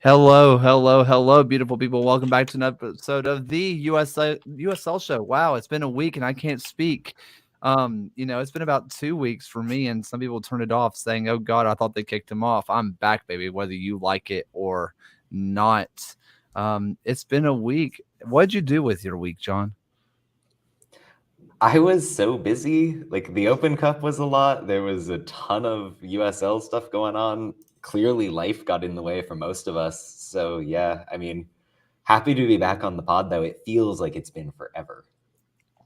Hello, hello, hello, beautiful people. Welcome back to an episode of the USL show. Wow, it's been a week and I can't speak. It's been about 2 weeks for me, and some people turned it off saying, "Oh God, I thought they kicked him off." I'm back, baby, whether you like it or not. It's been a week. What'd you do with your week, John? I was so busy. Like the Open Cup was a lot. There was a ton of USL stuff going on. Clearly, life got in the way for most of us. So, yeah, happy to be back on the pod, though. It feels like it's been forever.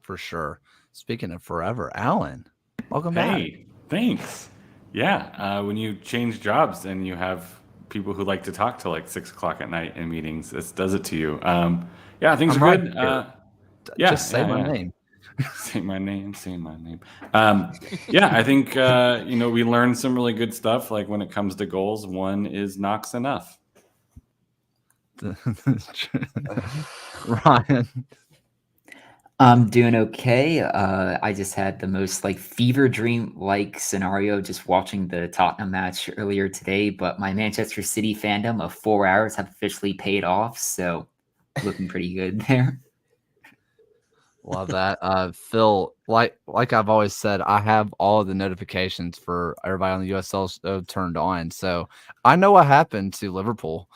For sure. Speaking of forever, Alan, welcome back. Hey, thanks. Yeah, when you change jobs and you have people who like to talk till like 6 o'clock at night in meetings, this does it to you. Yeah, things I'm are right good. here. Yeah, Just say my name. Say my name. Say my name. Yeah, I think we learned some really good stuff. Like when it comes to goals, one is Knox enough. Ryan. I'm doing okay. I just had the most fever dream scenario just watching the Tottenham match earlier today, but my Manchester City fandom of 4 hours have officially paid off, so looking pretty good there. Love that. Phil, like I've always said, I have all of the notifications for everybody on the USL turned on. So I know what happened to Liverpool.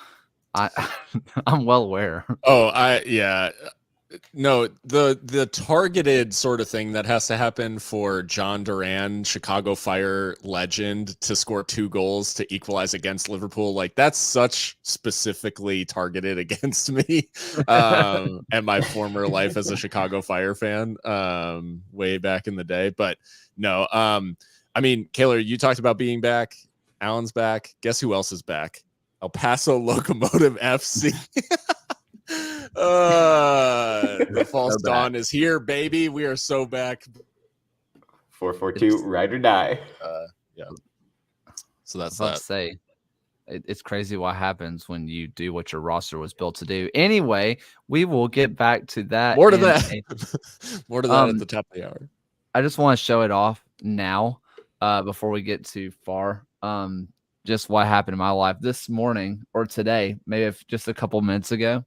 I'm well aware. No, the targeted sort of thing that has to happen for John Duran, Chicago Fire legend, to score 2 goals to equalize against Liverpool, that's such specifically targeted against me and my former life as a Chicago Fire fan way back in the day. But no, Kaylor, you talked about being back. Alan's back. Guess who else is back? El Paso Locomotive FC. The false dawn is here, baby. We are so back. 442, ride or die. Yeah. So that's that. Say, it's crazy what happens when you do what your roster was built to do. Anyway, we will get back to that. More to that at the top of the hour. I just want to show it off now before we get too far. Just what happened in my life this morning or today, maybe just a couple minutes ago.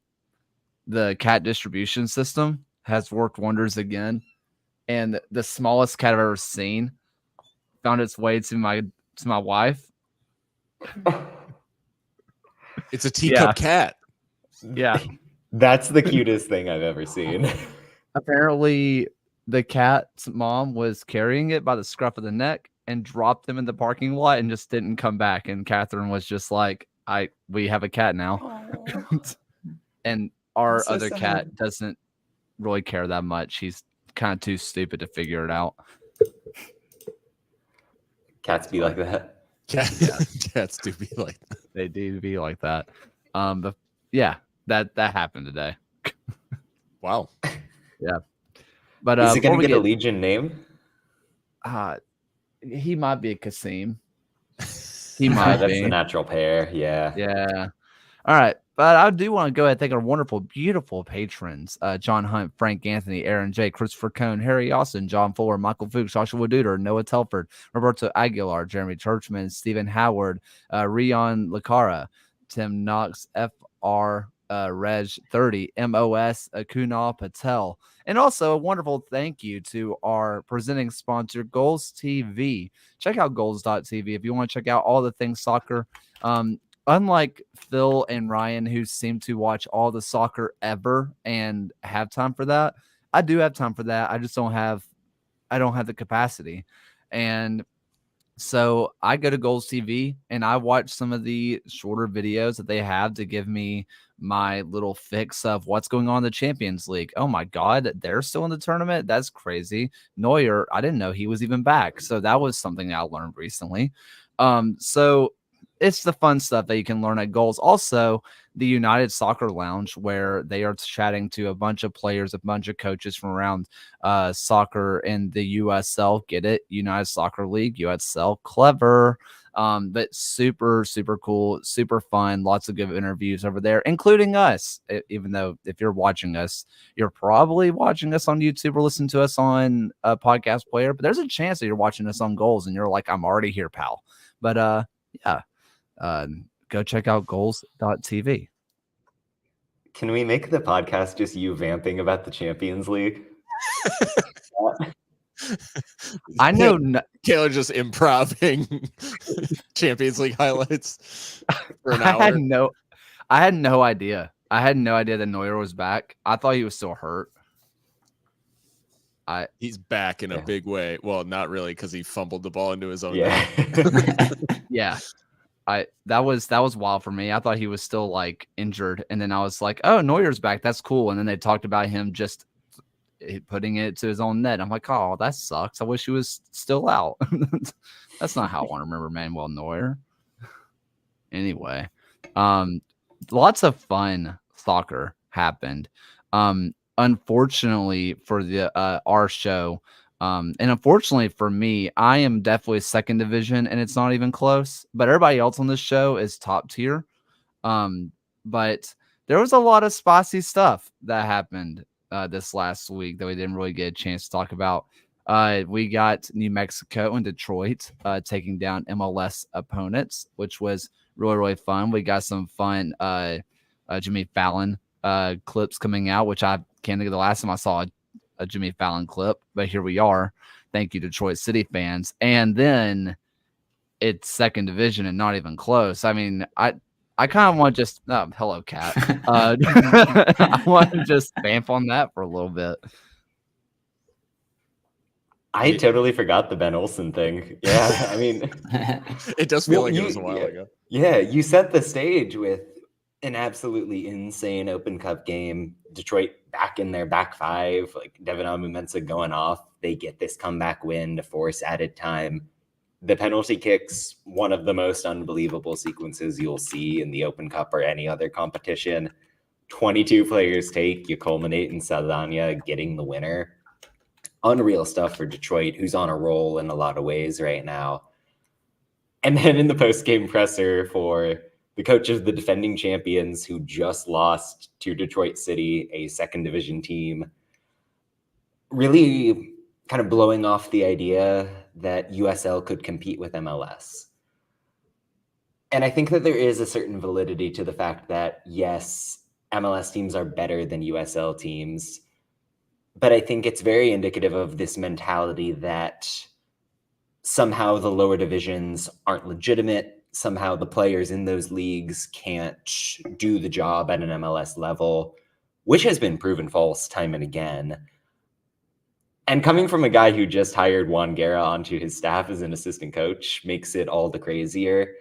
The cat distribution system has worked wonders again. And the smallest cat I've ever seen found its way to my wife. It's a teacup cat. Yeah. That's the cutest thing I've ever seen. Apparently, the cat's mom was carrying it by the scruff of the neck and dropped them in the parking lot and just didn't come back. And Catherine was just like, we have a cat now. And our other cat doesn't really care that much. He's kind of too stupid to figure it out. Cats be like that. Cats do be like that. They do be like that. But yeah, that happened today. Wow. Yeah. But is it going to get a Legion name? He might be a Kasim. He might That's be. the natural pair. Yeah. Yeah. All right. But I do want to go ahead and thank our wonderful, beautiful patrons. John Hunt, Frank Anthony, Aaron J., Christopher Cohn, Harry Austin, John Fuller, Michael Fuchs, Joshua Duder, Noah Telford, Roberto Aguilar, Jeremy Churchman, Stephen Howard, Rion Lacara, Tim Knox, FR Reg 30, MOS, Kunal Patel. And also a wonderful thank you to our presenting sponsor, Goals TV. Check out goals.tv if you want to check out all the things soccer. Unlike Phil and Ryan, who seem to watch all the soccer ever and have time for that, I do have time for that. I just don't have the capacity. And so I go to Goals TV and I watch some of the shorter videos that they have to give me my little fix of what's going on in the Champions League. Oh my God, they're still in the tournament? That's crazy. Neuer, I didn't know he was even back. So that was something I learned recently. So it's the fun stuff that you can learn at Goals. Also, the United Soccer Lounge, where they are chatting to a bunch of players, a bunch of coaches from around soccer in the USL. Get it? United Soccer League, USL. Clever. But super, super cool, super fun. Lots of good interviews over there, including us. Even though if you're watching us, you're probably watching us on YouTube or listening to us on a podcast player. But there's a chance that you're watching us on Goals and you're like, I'm already here, pal. But yeah. go check out goals.tv. Can we make the podcast just you vamping about the Champions League? I know. Taylor just improving Champions League highlights for an I hour. had no idea. I had no idea that Neuer was back. I thought he was still hurt. He's back in a big way. Well, not really, because he fumbled the ball into his own Yeah. Yeah. That was wild for me. I thought he was still like injured, and then I was like, "Oh, Neuer's back. That's cool." And then they talked about him just putting it to his own net. I'm like, "Oh, that sucks. I wish he was still out." That's not how I want to remember Manuel Neuer. Anyway, lots of fun soccer happened. Unfortunately for the our show, and unfortunately for me, I am definitely second division, and it's not even close. But everybody else on this show is top tier. But there was a lot of spicy stuff that happened this last week that we didn't really get a chance to talk about. We got New Mexico and Detroit taking down MLS opponents, which was really, really fun. We got some fun Jimmy Fallon clips coming out, which I can't think of the last time I saw a Jimmy Fallon clip, but here we are. Thank you, Detroit City fans. And then it's second division and not even close. I mean, I kind of want to just hello, Cat. I want to just vamp on that for a little bit. I totally forgot the Ben Olsen thing. Yeah, I mean, it does feel like it was a while ago. Yeah, you set the stage with an absolutely insane Open Cup game. Detroit back in their back five, like Devin Amumensa going off. They get this comeback win to force added time. The penalty kicks, one of the most unbelievable sequences you'll see in the Open Cup or any other competition. 22 players take, you culminate in Saldana getting the winner. Unreal stuff for Detroit, who's on a roll in a lot of ways right now. And then in the post-game presser for the coach of the defending champions who just lost to Detroit City, a second division team, really kind of blowing off the idea that USL could compete with MLS. And I think that there is a certain validity to the fact that, yes, MLS teams are better than USL teams, but I think it's very indicative of this mentality that somehow the lower divisions aren't legitimate. Somehow the players in those leagues can't do the job at an MLS level, which has been proven false time and again. And coming from a guy who just hired Juan Guerra onto his staff as an assistant coach makes it all the crazier.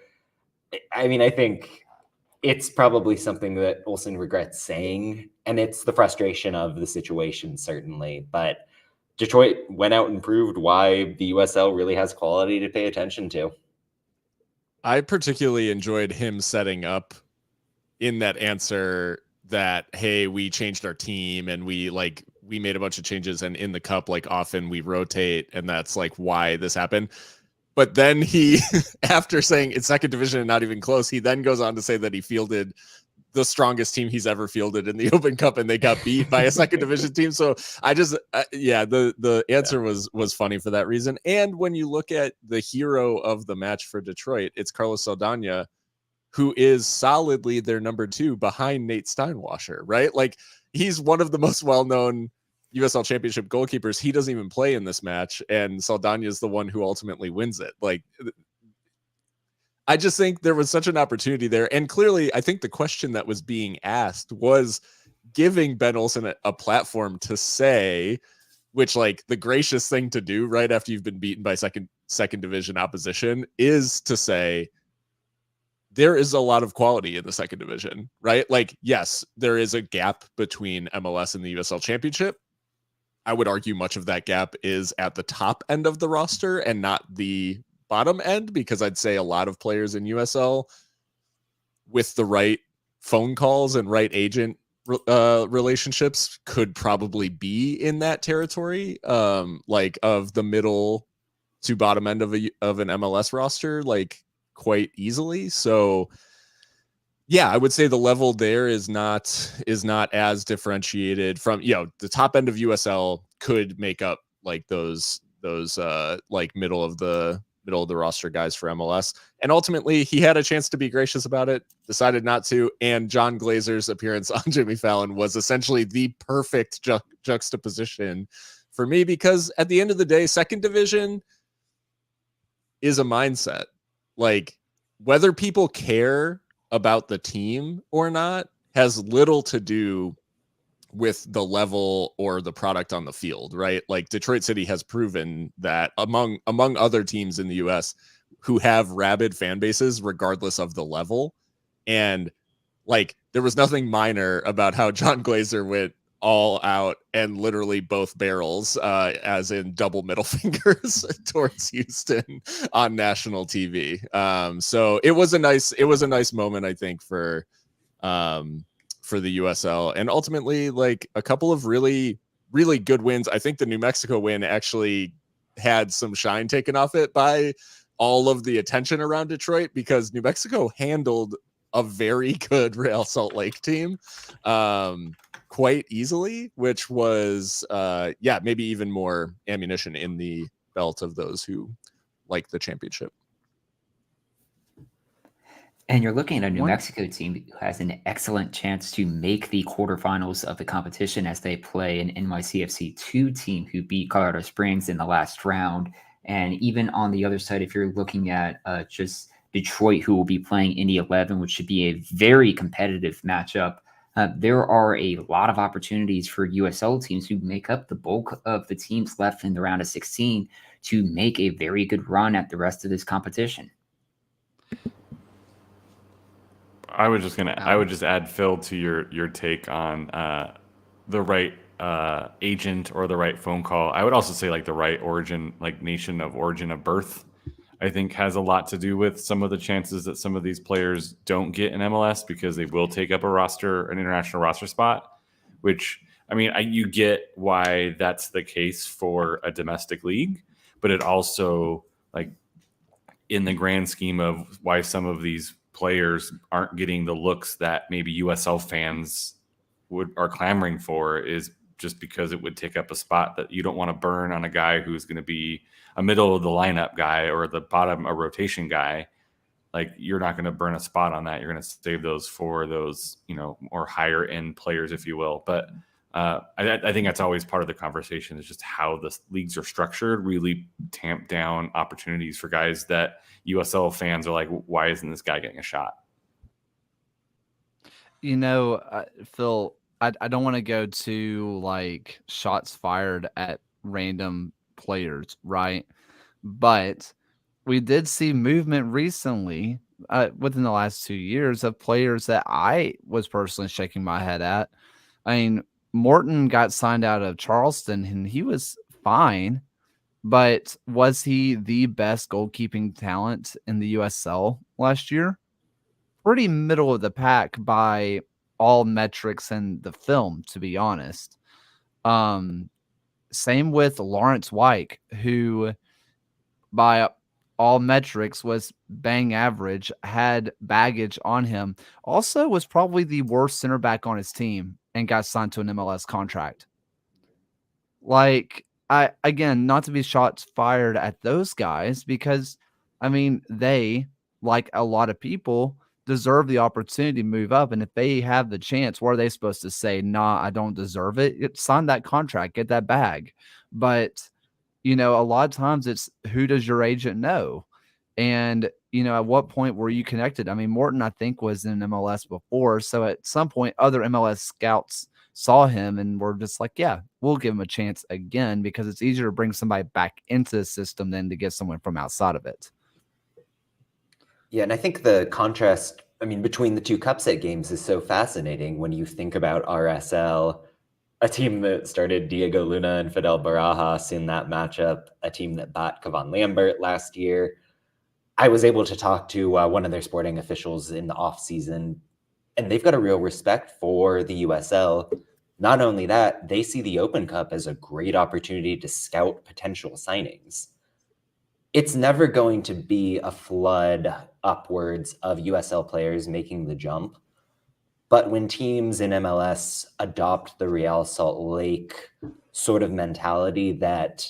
I mean, I think it's probably something that Olsen regrets saying, and it's the frustration of the situation, certainly. But Detroit went out and proved why the USL really has quality to pay attention to. I particularly enjoyed him setting up in that answer that, hey, we changed our team and we made a bunch of changes, and in the cup, like often we rotate, and that's like why this happened. But then he, after saying it's second division and not even close, he then goes on to say that he fielded the strongest team he's ever fielded in the Open Cup, and they got beat by a second division team. So I just, the answer was funny for that reason. And when you look at the hero of the match for Detroit, it's Carlos Saldana, who is solidly their number 2 behind Nate Steinwasser, right? Like, he's one of the most well-known USL Championship goalkeepers. He doesn't even play in this match, and Saldana is the one who ultimately wins it. Like, I just think there was such an opportunity there. And clearly, I think the question that was being asked was giving Ben Olsen a platform to say, which, like, the gracious thing to do right after you've been beaten by second division opposition is to say, there is a lot of quality in the second division, right? Like, yes, there is a gap between MLS and the USL Championship. I would argue much of that gap is at the top end of the roster and not the bottom end, because I'd say a lot of players in USL with the right phone calls and right agent relationships could probably be in that territory, like of the middle to bottom end of an MLS roster, like quite easily. So yeah, I would say the level there is not as differentiated from, the top end of USL could make up like those like middle of the middle of the roster guys for MLS. And ultimately, he had a chance to be gracious about it, decided not to. And John Glazer's appearance on Jimmy Fallon was essentially the perfect juxtaposition for me, because at the end of the day, second division is a mindset. Like, whether people care about the team or not has little to do with the level or the product on the field, right? Like, Detroit City has proven that among other teams in the US who have rabid fan bases, regardless of the level. And like, there was nothing minor about how John Glazer went all out and literally both barrels, as in double middle fingers towards Houston on national TV. So it was a nice moment, I think, for the USL, and ultimately, like, a couple of really, really good wins. I think the New Mexico win actually had some shine taken off it by all of the attention around Detroit, because New Mexico handled a very good Real Salt Lake team quite easily, which was maybe even more ammunition in the belt of those who like the championship. And you're looking at a New Mexico team who has an excellent chance to make the quarterfinals of the competition, as they play an NYCFC 2 team who beat Colorado Springs in the last round. And even on the other side, if you're looking at just Detroit, who will be playing Indy 11, which should be a very competitive matchup, there are a lot of opportunities for USL teams who make up the bulk of the teams left in the round of 16 to make a very good run at the rest of this competition. I would just add, Phil, to your take on the right agent or the right phone call. I would also say, like, the right origin, like nation of origin of birth, I think has a lot to do with some of the chances that some of these players don't get in MLS, because they will take up an international roster spot, which, I mean, you get why that's the case for a domestic league, but it also, like, in the grand scheme of why some of these players aren't getting the looks that maybe USL fans are clamoring for, is just because it would take up a spot that you don't want to burn on a guy who's going to be a middle of the lineup guy or the bottom, a rotation guy. Like, you're not going to burn a spot on that. You're going to save those for those, more higher end players, if you will. But I think that's always part of the conversation, is just how the leagues are structured really tamp down opportunities for guys that USL fans are like, why isn't this guy getting a shot? Phil, I don't want to go to, like, shots fired at random players, right? But we did see movement recently, within the last 2 years, of players that I was personally shaking my head at. I mean, Morton got signed out of Charleston, and he was fine, but was he the best goalkeeping talent in the USL last year? Pretty middle of the pack by all metrics in the film, to be honest. Same with Lawrence Wyke, who by all metrics was bang average, had baggage on him, also was probably the worst center back on his team, and got signed to an MLS contract. Like, again, not to be shots fired at those guys, because, I mean, they, like a lot of people, deserve the opportunity to move up. And if they have the chance, what are they supposed to say? Nah, I don't deserve it. Sign that contract, get that bag. But, a lot of times it's, who does your agent know? And, at what point were you connected? I mean, Morton, I think, was in MLS before. So at some point, other MLS scouts saw him and were just like, yeah, we'll give him a chance again, because it's easier to bring somebody back into the system than to get someone from outside of it. Yeah, and I think the contrast, between the two Cup set games is so fascinating when you think about RSL, a team that started Diego Luna and Fidel Barajas in that matchup, a team that bought Kavan Lambert last year. I was able to talk to one of their sporting officials in the offseason, and they've got a real respect for the USL. Not only that, they see the Open Cup as a great opportunity to scout potential signings. It's never going to be a flood upwards of USL players making the jump. But when teams in MLS adopt the Real Salt Lake sort of mentality that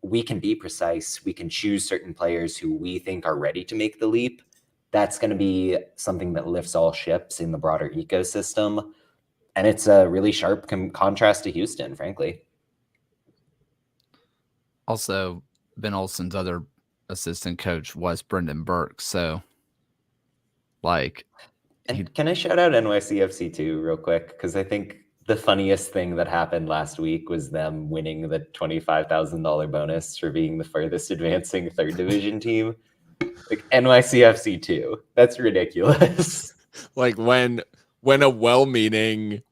we can be precise. We can choose certain players who we think are ready to make the leap. That's going to be something that lifts all ships in the broader ecosystem. And it's a really sharp contrast to Houston, frankly. Also, Ben Olsen's other assistant coach was Brendan Burke. So, like, and can I shout out NYCFC too, real quick? Because I think the funniest thing that happened last week was them winning the $25,000 bonus for being the furthest advancing third division team. Like NYCFC too. That's ridiculous. Like when a well-meaning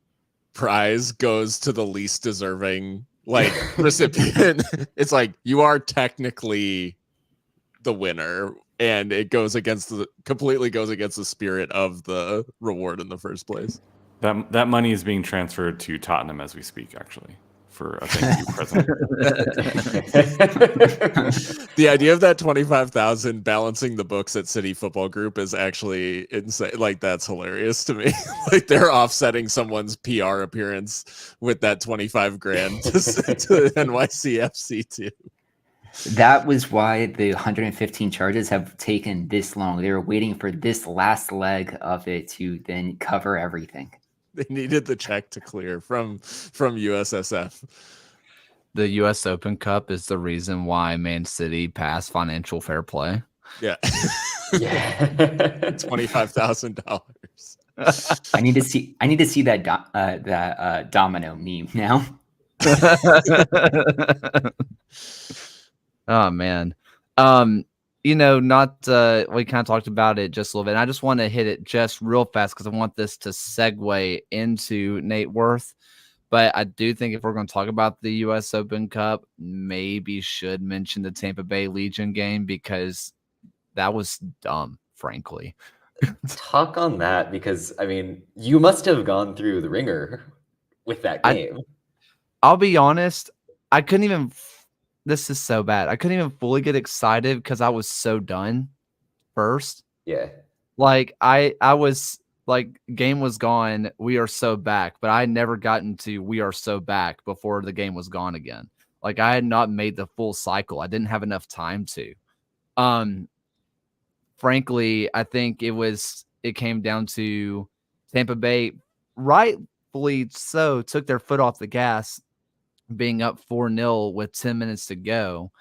prize goes to the least deserving like recipient, it's like you are technically the winner, and it completely goes against the spirit of the reward in the first place. That money is being transferred to Tottenham as we speak, actually, for a thank you present. The idea of that 25,000 balancing the books at City Football Group is actually insane. Like, that's hilarious to me. Like, they're offsetting someone's PR appearance with that 25 grand to NYCFC too. That was why the 115 charges have taken this long. They were waiting for this last leg of it to then cover everything. They needed the check to clear from USSF. The U.S. Open Cup is the reason why Man City passed financial fair play. Yeah. Yeah. $25,000. I need to see that domino meme now. Oh man. We kind of talked about it just a little bit. And I just want to hit it just real fast because I want this to segue into Nate Worth. But I do think if we're going to talk about the U.S. Open Cup, maybe should mention the Tampa Bay Legion game because that was dumb, frankly. Talk on that, because I mean, you must have gone through the ringer with that game. I'll be honest, I couldn't even. This is so bad. I couldn't even fully get excited because I was so done first. Yeah. Like I was like, game was gone. We are so back, but I had never gotten to we are so back before the game was gone again. Like I had not made the full cycle. I didn't have enough time to. Frankly, I think it came down to Tampa Bay, rightfully so, took their foot off the gas, being up 4-0 with 10 minutes to go.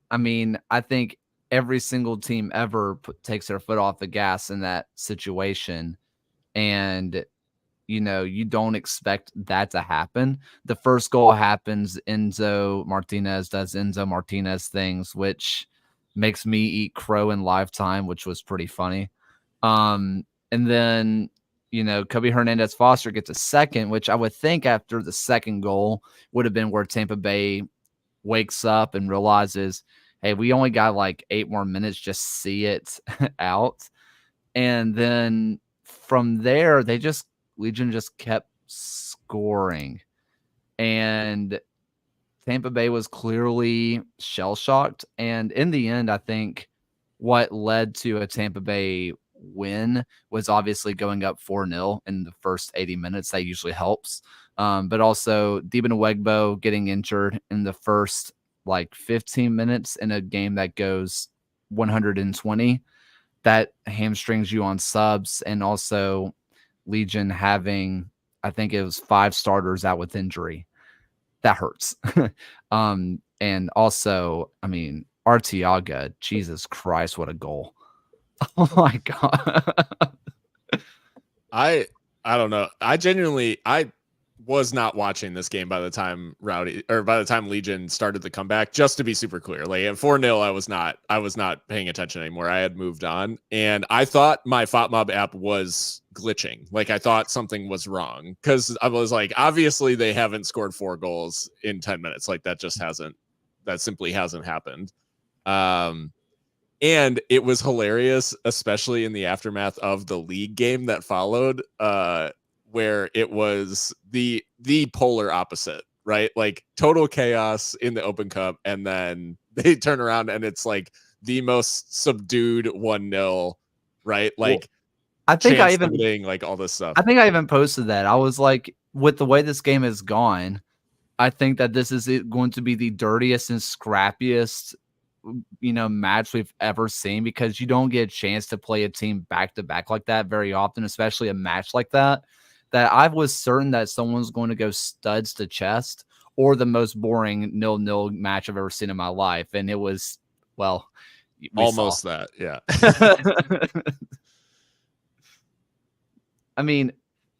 I mean, I think every single team ever takes their foot off the gas in that situation. And, you don't expect that to happen. The first goal happens. Enzo Martinez does Enzo Martinez things, which makes me eat crow in lifetime, which was pretty funny. And then, Kobe Hernandez Foster gets a second, which I would think after the second goal would have been where Tampa Bay wakes up and realizes, hey, we only got like 8 more minutes, just see it out. And then from there, Legion just kept scoring. And Tampa Bay was clearly shell-shocked. And in the end, I think what led to a Tampa Bay win was obviously going up 4-0 in the first 80 minutes. That usually helps. But also Deben Wegbo getting injured in the first 15 minutes in a game that goes 120. That hamstrings you on subs, and also Legion having, I think it was 5 starters out with injury. That hurts. And also, I mean, Arteaga, Jesus Christ, what a goal. Oh my God. I don't know. I was not watching this game by the time Legion started the comeback, just to be super clear. Like at 4-0, I was not paying attention anymore. I had moved on, and I thought my FOTMob app was glitching. Like I thought something was wrong, because I was like, obviously they haven't scored 4 goals in 10 minutes. Like that simply hasn't happened. And it was hilarious, especially in the aftermath of the league game that followed, where it was the polar opposite, right? Like total chaos in the Open Cup, and then they turn around and it's like the most subdued 1-0, right? Like I think I even like all this stuff. I think I even posted that. I was like, with the way this game has gone, I think that this is going to be the dirtiest and scrappiest, match we've ever seen, because you don't get a chance to play a team back to back like that very often, especially a match like that. That I was certain that someone's going to go studs to chest, or the most boring 0-0 match I've ever seen in my life. And it was, well, we Almost saw. that, yeah. I mean,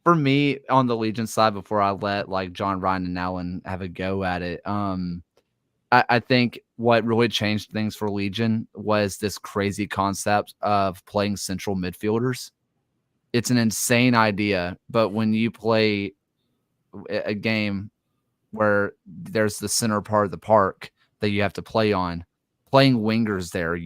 for me on the Legion side, before I let like John, Ryan, and Alan have a go at it, I think what really changed things for Legion was this crazy concept of playing central midfielders. It's an insane idea, but when you play a game where there's the center part of the park that you have to play on, playing wingers there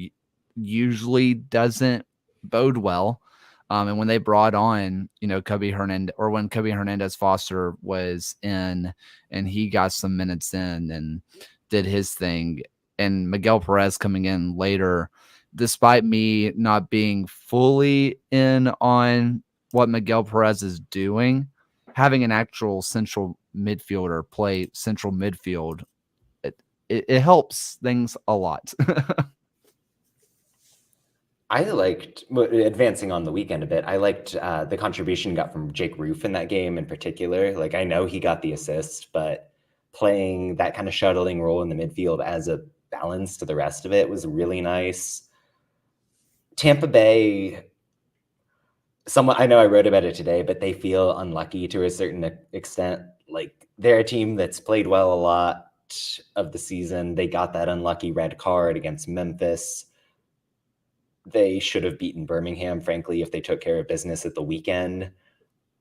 usually doesn't bode well. And when they brought on, Kobe Hernandez, or when Kobe Hernandez Foster was in and he got some minutes in and did his thing, and Miguel Perez coming in later, despite me not being fully in on what Miguel Perez is doing, having an actual central midfielder play central midfield, it helps things a lot. I liked, advancing on the weekend a bit, I liked the contribution got from Jake Roof in that game in particular. Like, I know he got the assist, but playing that kind of shuttling role in the midfield as a balance to the rest of it was really nice. Tampa Bay, I know I wrote about it today, but they feel unlucky to a certain extent. Like, they're a team that's played well a lot of the season. They got that unlucky red card against Memphis. They should have beaten Birmingham, frankly, if they took care of business at the weekend.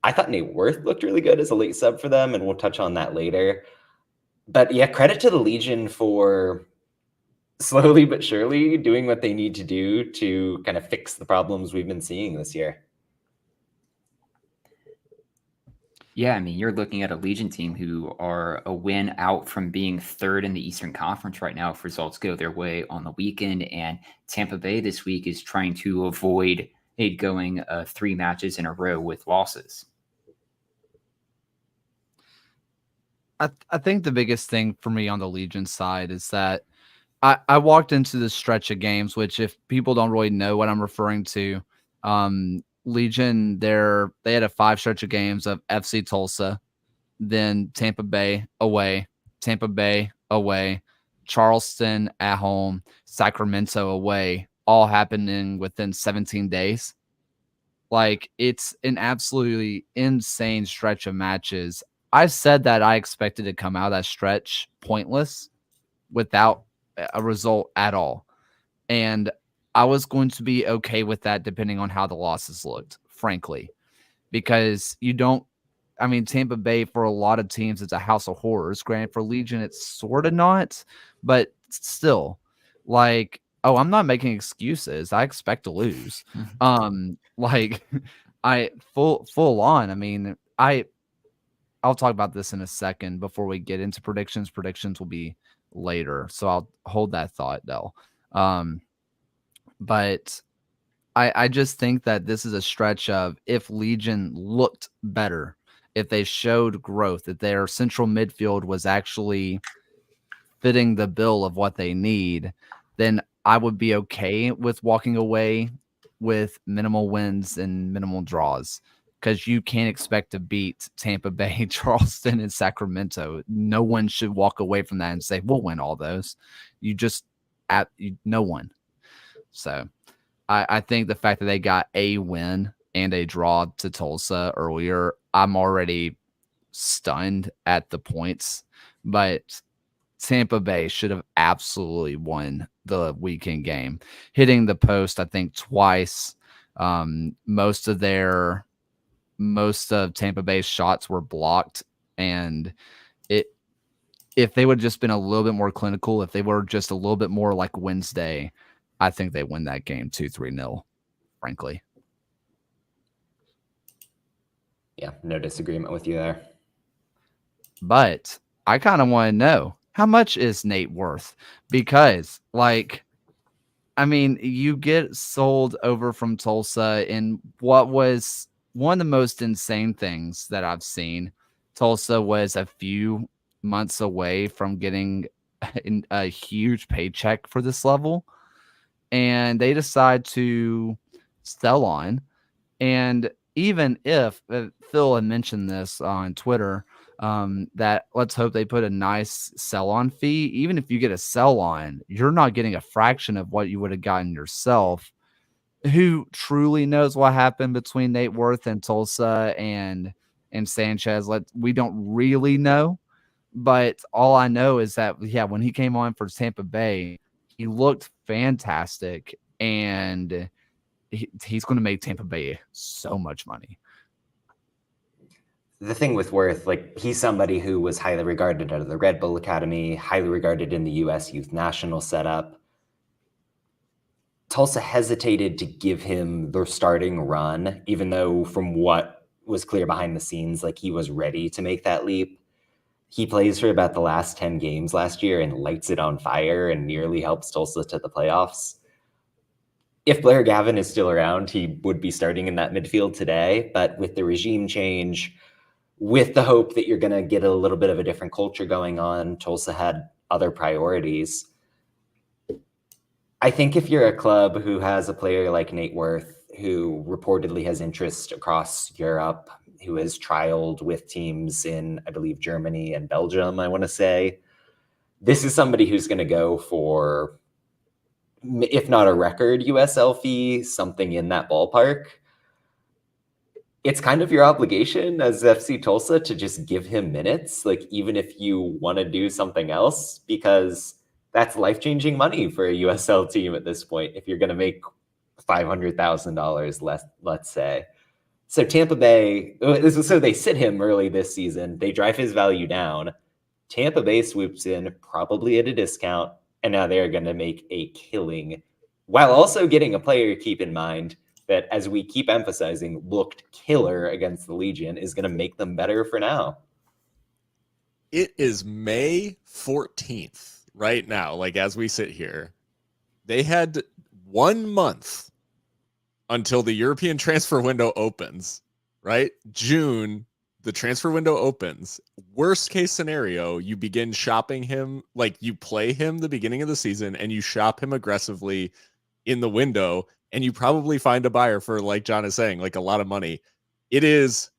I thought Nate Worth looked really good as a late sub for them, and we'll touch on that later. But yeah, credit to the Legion for slowly but surely doing what they need to do to kind of fix the problems we've been seeing this year. Yeah, I mean, you're looking at a Legion team who are a win out from being third in the Eastern Conference right now if results go their way on the weekend. And Tampa Bay this week is trying to avoid it going 3 matches in a row with losses. I think the biggest thing for me on the Legion side is that I walked into this stretch of games, which if people don't really know what I'm referring to, Legion, they had a 5 stretch of games of FC Tulsa, then Tampa Bay away, Charleston at home, Sacramento away, all happening within 17 days. Like, it's an absolutely insane stretch of matches. I said that I expected to come out of that stretch pointless without a result at all. And I was going to be okay with that depending on how the losses looked, frankly, because Tampa Bay for a lot of teams, it's a house of horrors. Granted, for Legion, it's sort of not, but still, like, I'm not making excuses. I expect to lose. I full on. I mean, I'll talk about this in a second before we get into predictions. Predictions will be later, so I'll hold that thought though. But I just think that this is a stretch of, if Legion looked better, if they showed growth, if their central midfield was actually fitting the bill of what they need, then I would be okay with walking away with minimal wins and minimal draws, because you can't expect to beat Tampa Bay, Charleston, and Sacramento. No one should walk away from that and say, we'll win all those. No one. So I think the fact that they got a win and a draw to Tulsa earlier, I'm already stunned at the points. But Tampa Bay should have absolutely won the weekend game, hitting the post, I think, twice. Most of Tampa Bay's shots were blocked, and if they would have just been a little bit more clinical, if they were just a little bit more like Wednesday, I think they win that game 2-3-0, frankly. Yeah, no disagreement with you there. But I kind of want to know, how much is Nate worth? Because, you get sold over from Tulsa in what was one of the most insane things that I've seen. Tulsa was a few months away from getting a huge paycheck for this level, and they decide to sell on. And even if Phil had mentioned this on Twitter, that let's hope they put a nice sell on fee. Even if you get a sell on, you're not getting a fraction of what you would have gotten yourself. Who truly knows what happened between Nate Worth and Tulsa and Sanchez? We don't really know, but all I know is that when he came on for Tampa Bay, he looked fantastic, and he's going to make Tampa Bay so much money. The thing with Worth, like, he's somebody who was highly regarded out of the Red Bull Academy, highly regarded in the U.S. Youth National setup. Tulsa hesitated to give him the starting run, even though from what was clear behind the scenes, like, he was ready to make that leap. He plays for about the last 10 games last year and lights it on fire and nearly helps Tulsa to the playoffs. If Blair Gavin is still around, he would be starting in that midfield today. But with the regime change, with the hope that you're going to get a little bit of a different culture going on, Tulsa had other priorities. I think if you're a club who has a player like Nate Worth, who reportedly has interest across Europe, who has trialed with teams in, I believe, Germany and Belgium, I want to say, this is somebody who's going to go for, if not a record USL fee, something in that ballpark. It's kind of your obligation as FC Tulsa to just give him minutes, like, even if you want to do something else, because that's life-changing money for a USL team at this point if you're going to make $500,000 less, let's say. So Tampa Bay, so they sit him early this season. They drive his value down. Tampa Bay swoops in, probably at a discount, and now they're going to make a killing, while also getting a player, keep in mind, that, as we keep emphasizing, looked killer against the Legion, is going to make them better for now. It is May 14th right now, like, as we sit here. They had 1 month until the European transfer window opens, right? June, the transfer window opens. Worst case scenario, you begin shopping him, like, you play him the beginning of the season and you shop him aggressively in the window, and you probably find a buyer for, like John is saying, like, a lot of money. It is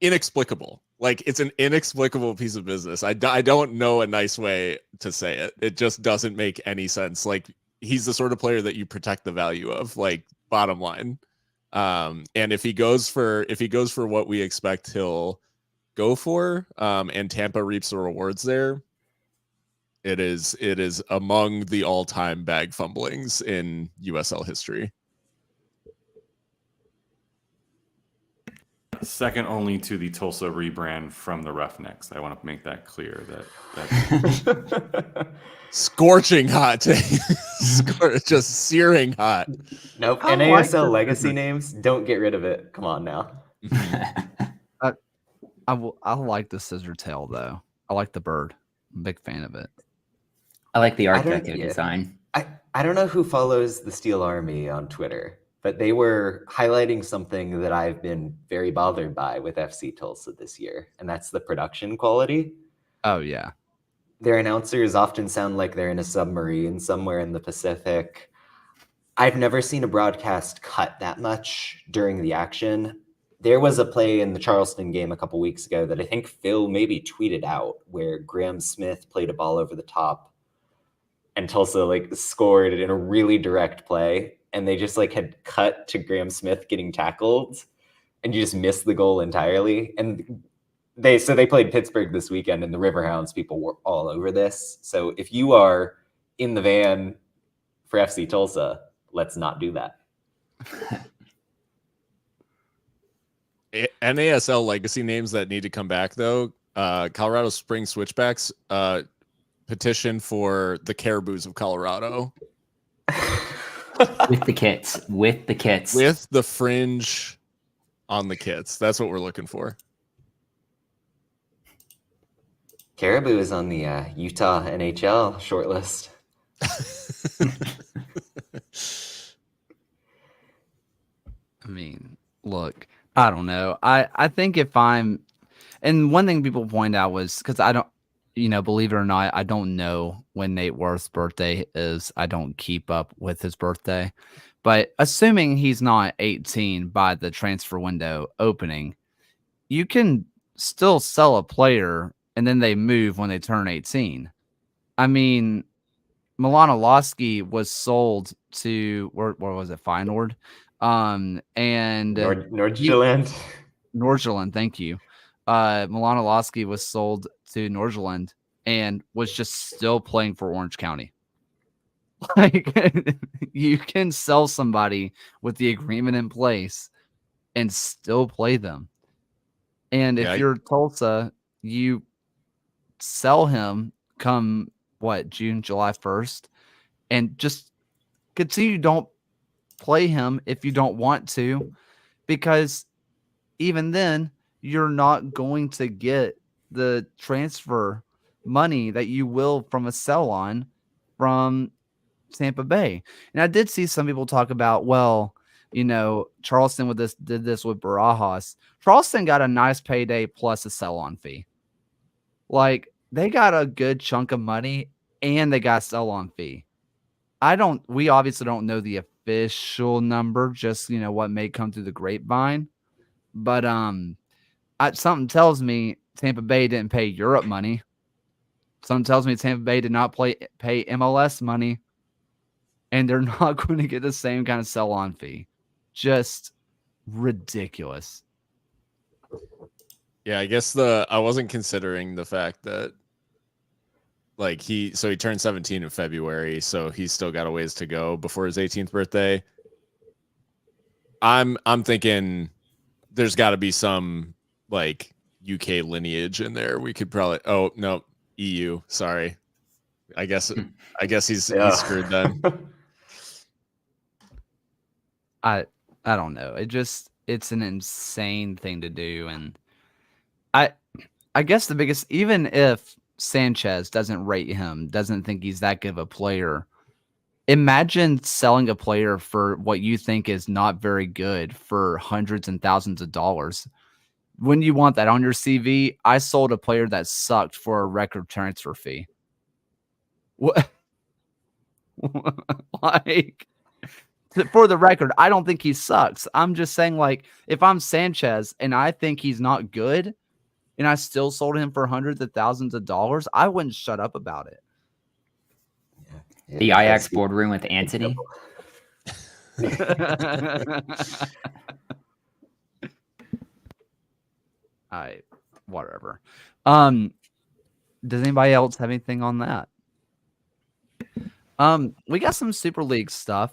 inexplicable. Like, it's an inexplicable piece of business. I don't know a nice way to say it. It just doesn't make any sense. Like, he's the sort of player that you protect the value of, like, bottom line. And if he goes for what we expect he'll go for, and Tampa reaps the rewards there, it is among the all-time bag fumblings in USL history. Second only to the Tulsa rebrand from the Roughnecks. I want to make that clear. That Scorching hot take. Just searing hot. Nope. I NASL like legacy names, don't get rid of it. Come on now. I like the scissor tail, though. I like the bird. I'm a big fan of it. I like the Art Deco design. I don't know who follows the Steel Army on Twitter, but they were highlighting something that I've been very bothered by with FC Tulsa this year, and that's the production quality. Oh, yeah. Their announcers often sound like they're in a submarine somewhere in the Pacific. I've never seen a broadcast cut that much during the action. There was a play in the Charleston game a couple weeks ago that I think Phil maybe tweeted out, where Graham Smith played a ball over the top and Tulsa, like, scored in a really direct play, and they just, like, had cut to Graham Smith getting tackled, and you just missed the goal entirely. And they played Pittsburgh this weekend, and the Riverhounds people were all over this. So if you are in the van for FC Tulsa, let's not do that. NASL legacy names that need to come back, though. Colorado Springs Switchbacks petition for the Caribous of Colorado. With the kits. With the fringe on the kits. That's what we're looking for. Caribou is on the Utah NHL shortlist. I mean, look, I don't know. I think if I'm And one thing people point out was because I don't, believe it or not, I don't know when Nate Worth's birthday is. I don't keep up with his birthday. But assuming he's not 18 by the transfer window opening, you can still sell a player and then they move when they turn 18. I mean, Milanowski was sold to where was it? Feyenoord. And Nordjylland. Nordjylland, thank you. Milanowski was sold to Nordjylland and was just still playing for Orange County. Like, you can sell somebody with the agreement in place and still play them. And if you're Tulsa, you sell him come June, July 1st, and just continue. Don't play him if you don't want to, because even then you're not going to get the transfer money that you will from a sell on from Tampa Bay. And I did see some people talk about, Charleston did this with Barajas. Charleston got a nice payday plus a sell on fee. Like, they got a good chunk of money and they got a sell on fee. We obviously don't know the official number, just, what may come through the grapevine. But something tells me Tampa Bay didn't pay Europe money. Something tells me Tampa Bay did not pay MLS money, and they're not going to get the same kind of sell-on fee. Just ridiculous. Yeah, I guess I wasn't considering the fact that he turned 17 in February, so he's still got a ways to go before his 18th birthday. I'm thinking there's got to be some UK lineage in there. We could probably EU. Sorry, I guess he's screwed then. I don't know. It's an insane thing to do, and I guess the biggest, even if Sanchez doesn't rate him, doesn't think he's that good of a player, imagine selling a player for what you think is not very good for hundreds and thousands of dollars. When you want that on your CV, I sold a player that sucked for a record transfer fee. What? For the record, I don't think he sucks. I'm just saying, if I'm Sanchez and I think he's not good and I still sold him for hundreds of thousands of dollars, I wouldn't shut up about it. The Ajax boardroom with Anthony. Whatever. Does anybody else have anything on that? We got some Super League stuff.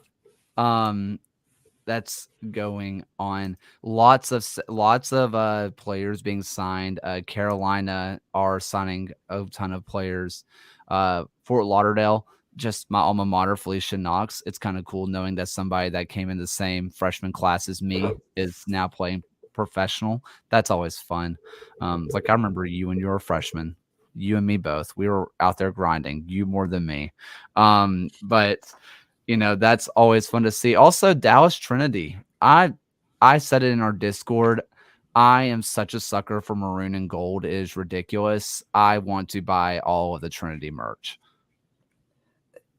That's going on. Lots of players being signed. Carolina are signing a ton of players. Fort Lauderdale, just my alma mater, Felicia Knox. It's kind of cool knowing that somebody that came in the same freshman class as me is now playing professional. That's always fun. I remember you when you were a freshman. You and me both. We were out there grinding. You more than me. But that's always fun to see. Also, Dallas Trinity. I said it in our Discord. I am such a sucker for maroon and gold. It is ridiculous. I want to buy all of the Trinity merch.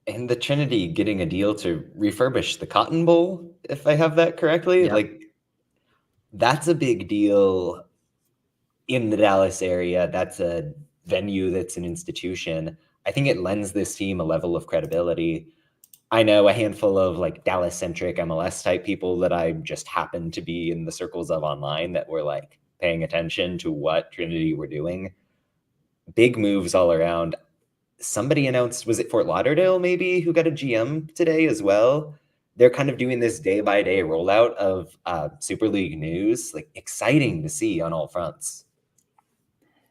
And the Trinity getting a deal to refurbish the Cotton Bowl, if I have that correctly. Yep. That's a big deal in the Dallas area. That's a venue, that's an institution. I think it lends this team a level of credibility. I know a handful of Dallas-centric MLS type people that I just happened to be in the circles of online that were paying attention to what Trinity were doing. Big moves all around. Somebody announced, was it Fort Lauderdale maybe, who got a GM today as well? They're kind of doing this day-by-day rollout of Super League news. Exciting to see on all fronts.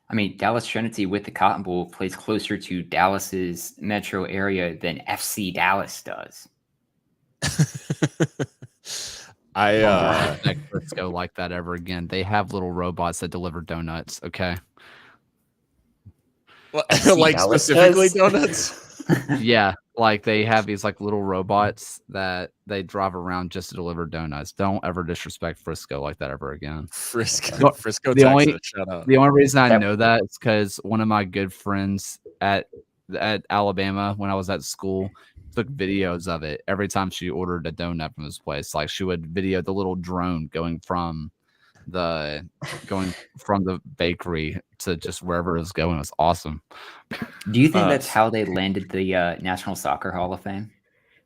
I mean, Dallas Trinity with the Cotton Bowl plays closer to Dallas's metro area than FC Dallas does. Let's go like that ever again. They have little robots that deliver donuts. Okay. Specifically donuts? Yeah. Like they have these like little robots that they drive around just to deliver donuts. Don't ever disrespect Frisco like that ever again. Frisco, Frisco, The Texas. only Shout out. the only reason I Yep. know that is because one of my good friends at Alabama when I was at school took videos of it every time she ordered a donut from this place. Like she would video the little drone going from the bakery to just wherever it was going. It was awesome. Do you think that's how they landed the National Soccer Hall of Fame?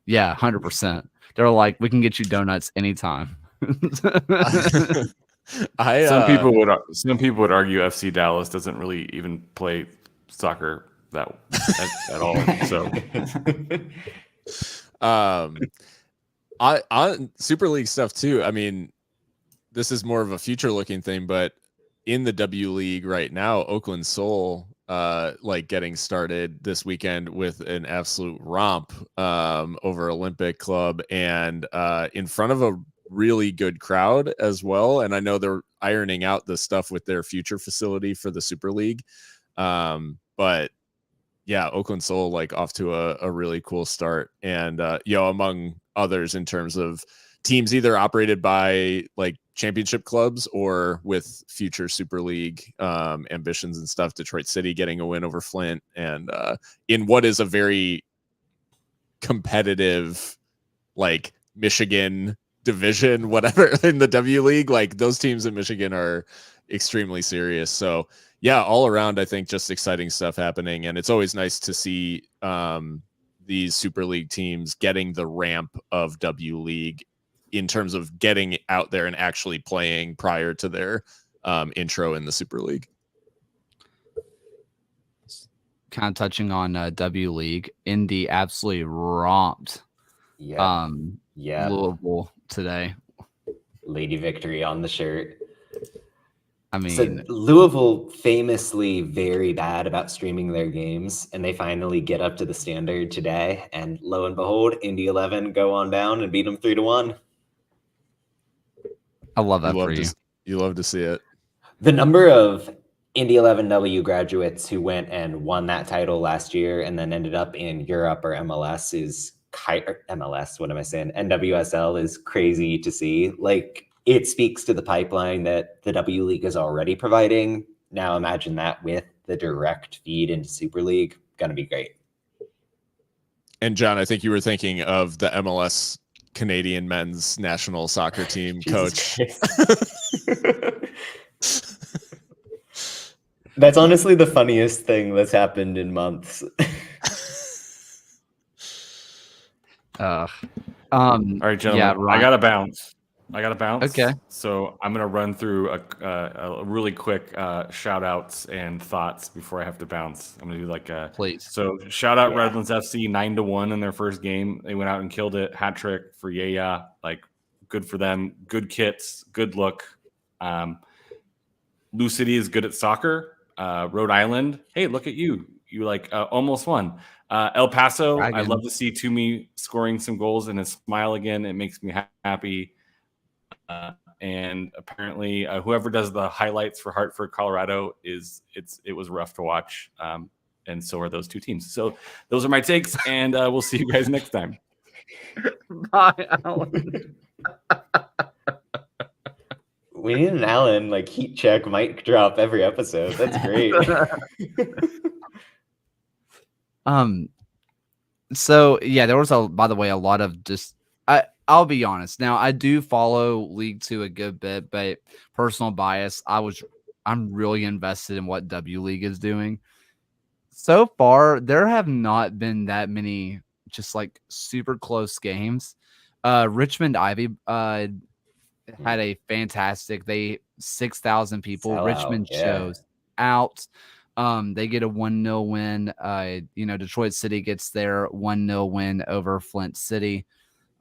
Yeah, 100%. They're like, we can get you donuts anytime. Some people would argue FC Dallas doesn't really even play soccer that at all. So, on Super League stuff too. I mean, this is more of a future looking thing, but in the W League right now, Oakland Soul like getting started this weekend with an absolute romp over Olympic Club and in front of a really good crowd as well. And I know they're ironing out the stuff with their future facility for the Super League. But yeah, Oakland Soul like off to a really cool start. And among others in terms of teams either operated by like championship clubs or with future Super League ambitions and stuff. Detroit City getting a win over Flint, and in what is a very competitive like Michigan division, whatever, in the W League, like those teams in Michigan are extremely serious. So yeah, all around, I think just exciting stuff happening. And it's always nice to see these Super League teams getting the ramp of W League in terms of getting out there and actually playing prior to their intro in the Super League. Kind of touching on W League, Indy absolutely romped Louisville today. Lady Victory on the shirt. I mean, so Louisville famously very bad about streaming their games, and they finally get up to the standard today. And lo and behold, Indy 11 go on down and beat them 3-1. I love that for you. You love to see it. The number of Indy 11W graduates who went and won that title last year and then ended up in Europe or MLS is MLS. What am I saying? NWSL is crazy to see. Like, it speaks to the pipeline that the W League is already providing. Now imagine that with the direct feed into Super League. Gonna be great. And John, I think you were thinking of the MLS Canadian men's national soccer team coach. That's honestly the funniest thing that's happened in months. All right, gentlemen. Yeah, I gotta bounce. Okay. So I'm gonna run through a really quick shout outs and thoughts before I have to bounce. I'm gonna do like please. So shout out Redlands FC 9-1 in their first game. They went out and killed it. Hat trick for Yaya. Like, good for them. Good kits. Good look. Lou City is good at soccer. Rhode Island. Hey, look at you. You almost won. El Paso. I love to see Toomey scoring some goals and his smile again. It makes me happy. And apparently whoever does the highlights for Hartford, Colorado it was rough to watch. And so are those two teams. So those are my takes, and we'll see you guys next time. Bye, Alan. We need an Alan heat check mic drop every episode. That's great. So yeah, there was by the way, a lot of just I'll be honest. Now, I do follow League 2 a good bit, but personal bias, I'm really invested in what W League is doing. So far, there have not been that many just super close games. Richmond Ivy had a fantastic 6,000 people. Sell Richmond out, shows out. They get a 1-0 win. Detroit City gets their 1-0 win over Flint City.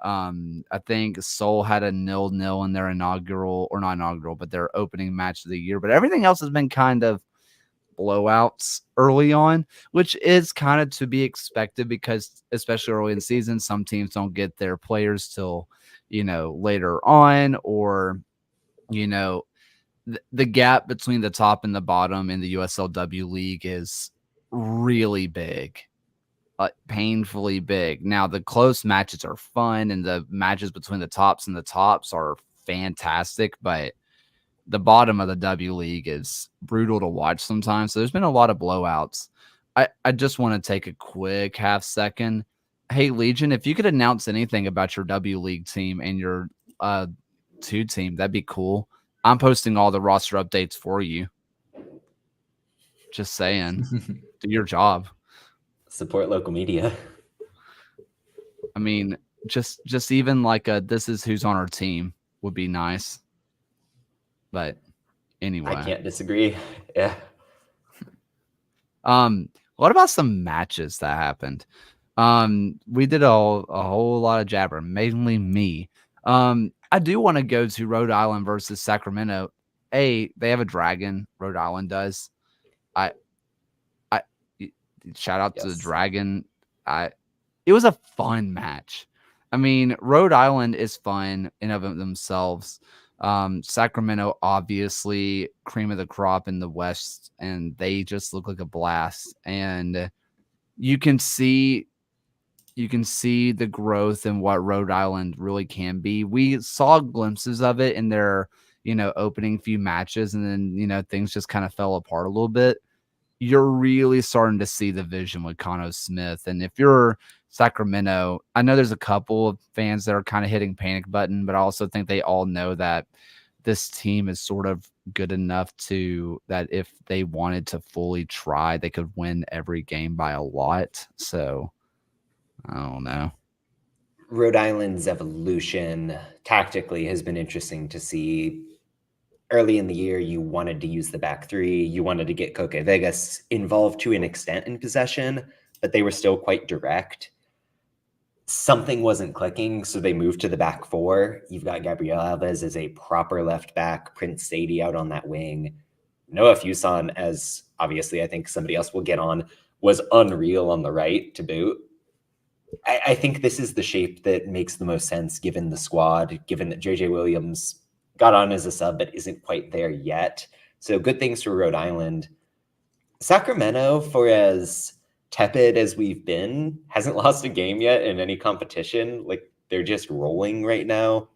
I think Seoul had a 0-0 in their their opening match of the year, but everything else has been kind of blowouts early on, which is kind of to be expected because especially early in the season, some teams don't get their players till, later on, or, the gap between the top and the bottom in the USLW league is really big. painfully big. Now the close matches are fun, and the matches between the tops and the tops are fantastic, but the bottom of the W League is brutal to watch sometimes. So there's been a lot of blowouts. I just want to take a quick half second. Hey, Legion, if you could announce anything about your W League team and your 2 team, that'd be cool. I'm posting all the roster updates for you. Just saying. Do your job. Support local media. I mean, just even like this is who's on our team would be nice. But anyway. I can't disagree. Yeah. What about some matches that happened? We did a whole lot of jabber, mainly me. I do want to go to Rhode Island versus Sacramento. They have a dragon. Rhode Island does. Shout out to the dragon. It was a fun match. I mean, Rhode Island is fun in of themselves. Sacramento, obviously, cream of the crop in the West, and they just look like a blast. And you can see the growth in what Rhode Island really can be. We saw glimpses of it in their, opening few matches, and then, things just kind of fell apart a little bit. You're really starting to see the vision with Cano Smith. And if you're Sacramento, I know there's a couple of fans that are kind of hitting panic button, but I also think they all know that this team is sort of good enough that if they wanted to fully try, they could win every game by a lot. So I don't know. Rhode Island's evolution tactically has been interesting to see. Early in the year, you wanted to use the back 3. You wanted to get Coque Vegas involved to an extent in possession, but they were still quite direct. Something wasn't clicking, so they moved to the back 4. You've got Gabriel Alves as a proper left back, Prince Sadie out on that wing. Noah Fuson, as obviously I think somebody else will get on, was unreal on the right to boot. I think this is the shape that makes the most sense given the squad, given that JJ Williams got on as a sub but isn't quite there yet. So good things for Rhode Island. Sacramento, for as tepid as we've been, hasn't lost a game yet in any competition. Like, they're just rolling right now.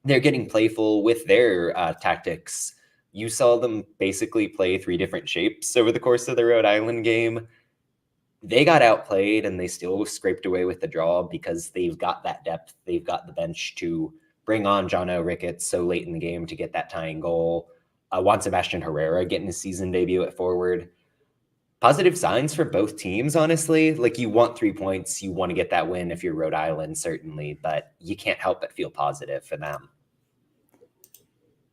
They're getting playful with their tactics. You saw them basically play 3 different shapes over the course of the Rhode Island game. They got outplayed and they still scraped away with the draw because they've got that depth. They've got the bench to bring on Jono Ricketts so late in the game to get that tying goal. Juan Sebastian Herrera getting his season debut at forward. Positive signs for both teams, honestly. Like, you want 3 points. You want to get that win if you're Rhode Island, certainly, but you can't help but feel positive for them.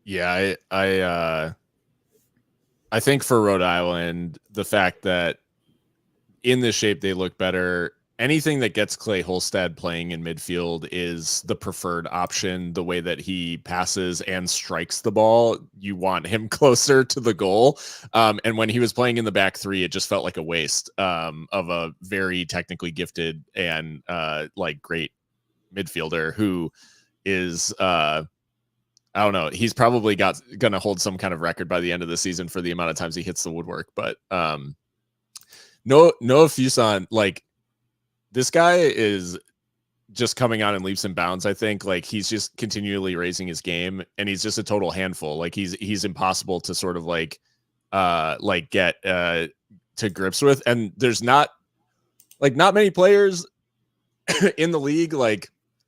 Yeah, I think for Rhode Island, the fact that in this shape they look better, anything that gets Clay Holstad playing in midfield is the preferred option. The way that he passes and strikes the ball, you want him closer to the goal. And when he was playing in the back 3, it just felt like a waste of a very technically gifted and great midfielder who is I don't know. He's probably going to hold some kind of record by the end of the season for the amount of times he hits the woodwork. But Noah Fuson, this guy is just coming on in leaps and bounds. I think he's just continually raising his game, and he's just a total handful. He's impossible to sort of get to grips with. And there's not many players in the league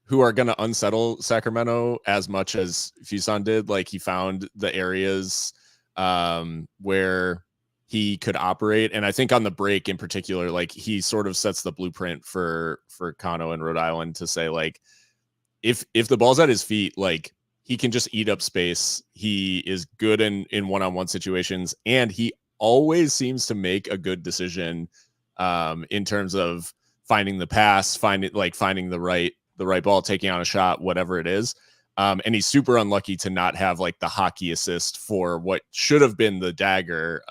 who are going to unsettle Sacramento as much as Fuson did. He found the areas where he could operate. And I think on the break in particular, he sort of sets the blueprint for Kano and Rhode Island to say, if the ball's at his feet, he can just eat up space. He is good in one-on-one situations, and he always seems to make a good decision in terms of finding the pass, finding the right ball, taking on a shot, whatever it is. And he's super unlucky to not have the hockey assist for what should have been the dagger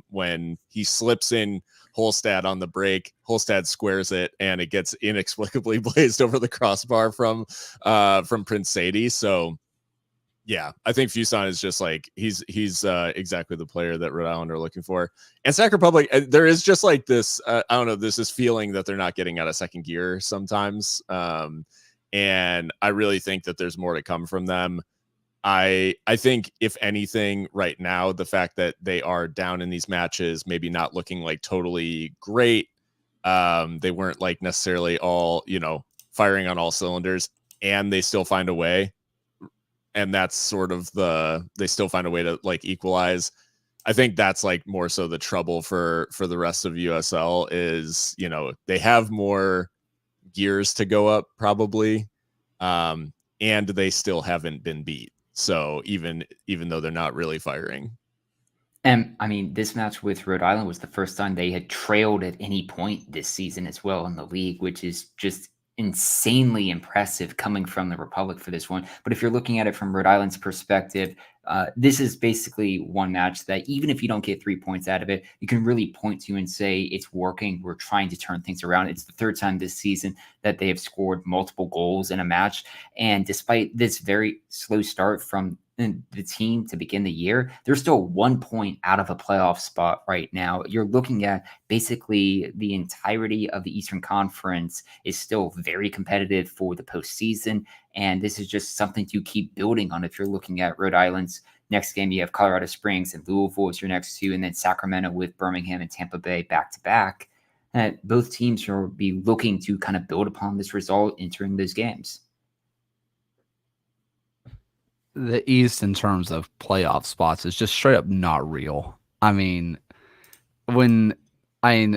when he slips in Holstad on the break. Holstad squares it, and it gets inexplicably blazed over the crossbar from Prince Sadie. So Yeah, I think Fuson is just like he's exactly the player that Rhode Island are looking for. And Sac Republic, there is just like this I don't know, there's this feeling that they're not getting out of second gear sometimes. And I really think that there's more to come from them. I think if anything right now, the fact that they are down in these matches, maybe not looking like totally great, they weren't like necessarily all, firing on all cylinders, and they still find a way. And that's sort of they still find a way to like equalize. I think that's like more so the trouble for the rest of USL is, they have more gears to go up probably. And they still haven't been beat. So even though they're not really firing. And I mean, this match with Rhode Island was the first time they had trailed at any point this season as well in the league, which is just insanely impressive coming from the Republic for this one. But if you're looking at it from Rhode Island's perspective, this is basically one match that even if you don't get 3 points out of it, you can really point to and say it's working. We're trying to turn things around. It's the third time this season that they have scored multiple goals in a match. And despite this very slow start from the team to begin the year, they're still 1 point out of a playoff spot right now. You're looking at basically the entirety of the Eastern Conference is still very competitive for the postseason. And this is just something to keep building on. If you're looking at Rhode Island's next game, you have Colorado Springs and Louisville as your next two, and then Sacramento with Birmingham and Tampa Bay back to back. Both teams will be looking to kind of build upon this result entering those games. The East in terms of playoff spots is just straight up not real. I mean,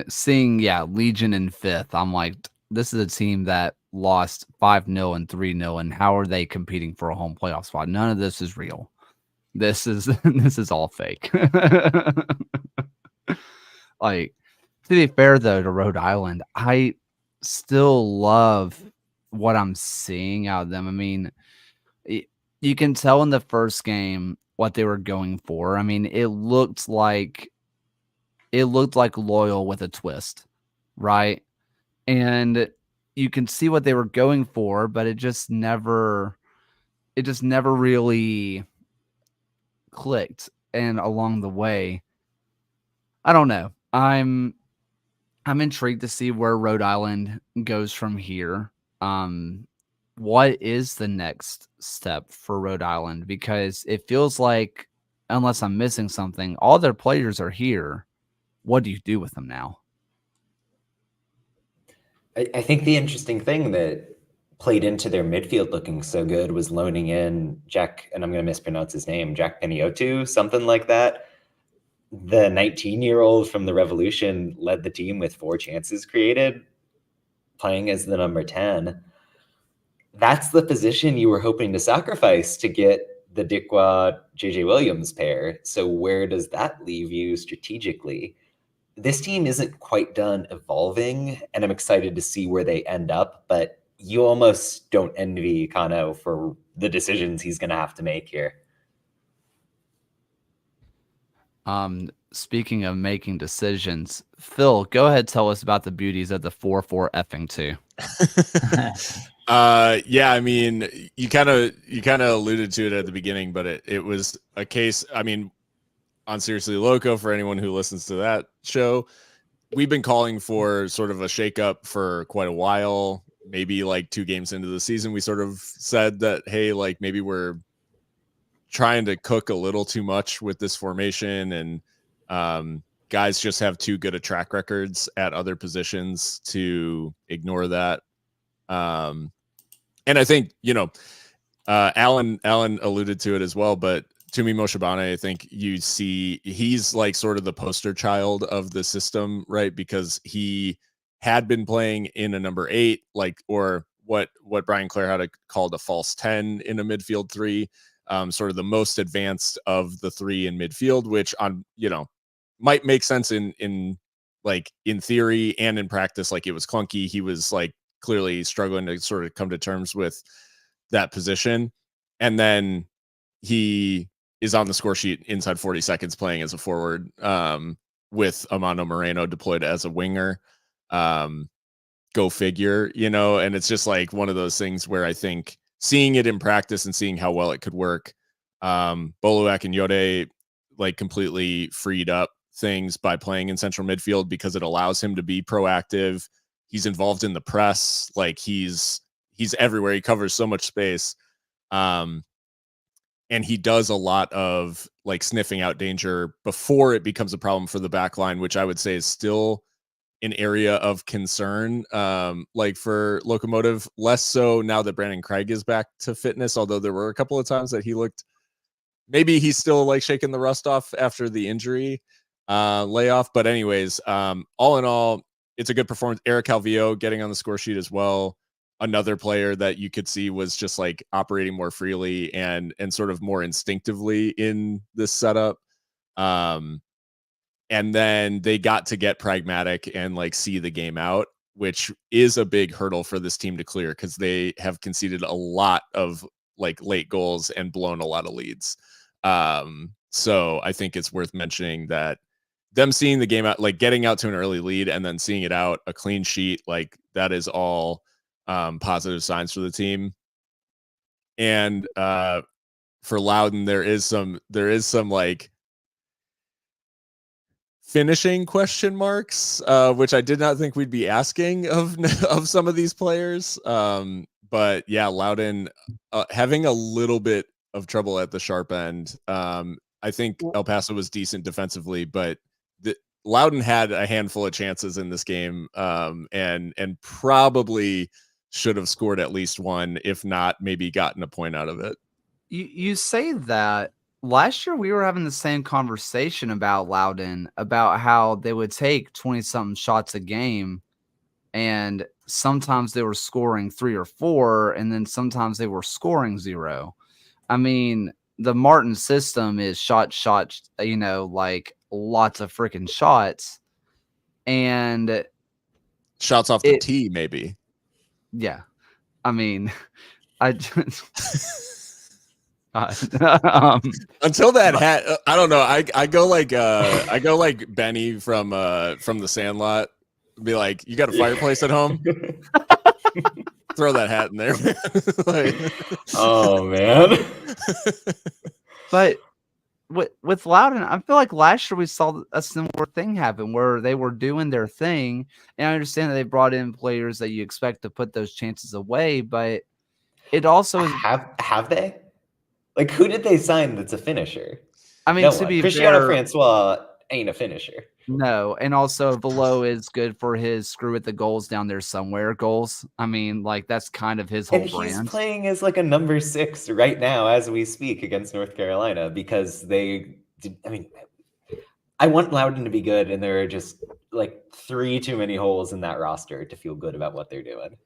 seeing Legion in fifth, I'm like, this is a team that lost 5-0 and 3-0, and how are they competing for a home playoff spot? None of this is real. This is all fake. Like, to be fair though to Rhode Island, I still love what I'm seeing out of them. I mean, you can tell in the first game what they were going for. I mean, it looked like Loyal with a twist, right? And you can see what they were going for, but it just never really clicked. And along the way, I don't know. I'm intrigued to see where Rhode Island goes from here. What is the next step for Rhode Island? Because it feels like, unless I'm missing something, all their players are here. What do you do with them now? I think the interesting thing that played into their midfield looking so good was loaning in Jack, and I'm going to mispronounce his name, Jack Peniotu, something like that. The 19-year-old from the Revolution led the team with 4 chances created, playing as the number 10. That's the position you were hoping to sacrifice to get the Dikwa JJ Williams pair. So where does that leave you strategically? This team isn't quite done evolving, and I'm excited to see where they end up, but you almost don't envy Kano for the decisions he's going to have to make here. Speaking of making decisions, Phil, go ahead, tell us about the beauties of the 4-4 effing 2. Yeah, I mean, you kind of alluded to it at the beginning, but it was a case, I mean, on Seriously Loco, for anyone who listens to that show, we've been calling for sort of a shakeup for quite a while. Maybe like 2 games into the season, we sort of said that, hey, like maybe we're trying to cook a little too much with this formation, and guys just have too good a track records at other positions to ignore that. And I think, Alan alluded to it as well, but Tumi Moshibane, I think you see he's like sort of the poster child of the system, right? Because he had been playing in a number 8, like, or what Brian Clare had called a false 10 in a midfield 3, sort of the most advanced of the 3 in midfield, which might make sense in theory and in practice. Like, it was clunky. He was like clearly struggling to sort of come to terms with that position. And then he is on the score sheet inside 40 seconds playing as a forward, with Amando Moreno deployed as a winger. Go figure, and it's just like one of those things where I think seeing it in practice and seeing how well it could work Boluak and Yode like completely freed up things by playing in central midfield because it allows him to be proactive. He's involved in the press, like he's everywhere. He covers so much space. And he does a lot of like sniffing out danger before it becomes a problem for the back line, which I would say is still an area of concern. Like for Locomotive, less so now that Brandon Craig is back to fitness, although there were a couple of times that he looked, maybe he's still like shaking the rust off after the injury layoff. But anyways, all in all, it's a good performance. Eric Calvillo getting on the score sheet as well. Another player that you could see was just like operating more freely and sort of more instinctively in this setup. And then they got to get pragmatic and like see the game out, which is a big hurdle for this team to clear because they have conceded a lot of like late goals and blown a lot of leads. So I think it's worth mentioning that them seeing the game out, like getting out to an early lead and then seeing it out, a clean sheet, like that is all positive signs for the team. And for Loudon, there is some like finishing question marks, which I did not think we'd be asking of some of these players. But yeah, Loudon having a little bit of trouble at the sharp end. I think El Paso was decent defensively, but Loudon had a handful of chances in this game, and probably should have scored at least one, if not maybe gotten a point out of it. You say that. Last year we were having the same conversation about Loudon, about how they would take 20-something shots a game, and sometimes they were scoring 3 or 4, and then sometimes they were scoring 0. I mean, the Martin system is shot, like lots of freaking shots, and shots off the tee, maybe. Yeah, I mean, I just. Until that hat, I don't know. I go like Benny from the Sandlot. Be like, you got a fireplace at home? Throw that hat in there. Like, oh man. But with Loudon, I feel like last year we saw a similar thing happen where they were doing their thing, and I understand that they brought in players that you expect to put those chances away, but it also is. Have they? Like, who did they sign that's a finisher? I mean, to be Cristiano fair, Francois ain't a finisher. No, and also Velo is good for his screw at the goals down there somewhere goals. I mean, like that's kind of his whole brand. He's playing as like a number 6 right now as we speak against North Carolina because they did. I mean, I want Loudon to be good, and there are just like 3 too many holes in that roster to feel good about what they're doing.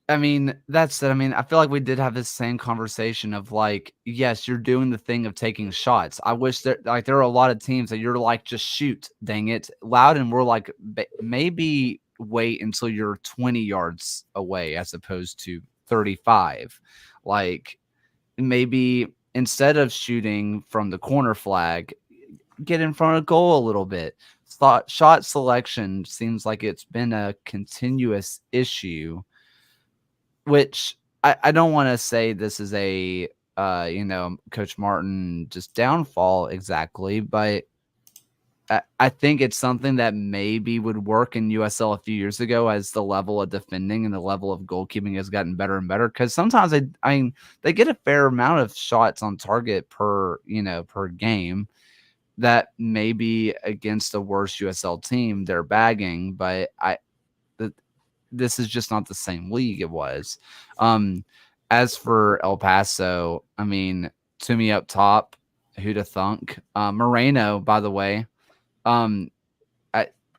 I mean, that's it. I mean, I feel like we did have this same conversation of like, yes, you're doing the thing of taking shots. I wish there are a lot of teams that you're like, just shoot, dang it. Loudon, we're like, maybe wait until you're 20 yards away as opposed to 35. Like maybe instead of shooting from the corner flag, get in front of goal a little bit. Shot selection seems like it's been a continuous issue. Which I don't want to say this is a Coach Martin just downfall exactly, but I think it's something that maybe would work in USL a few years ago as the level of defending and the level of goalkeeping has gotten better and better. Because sometimes they get a fair amount of shots on target per game that maybe against a worse USL team they're bagging, but this is just not the same league it was. As for El Paso, I mean, Toomey up top, who'd have thunk? Moreno, by the way,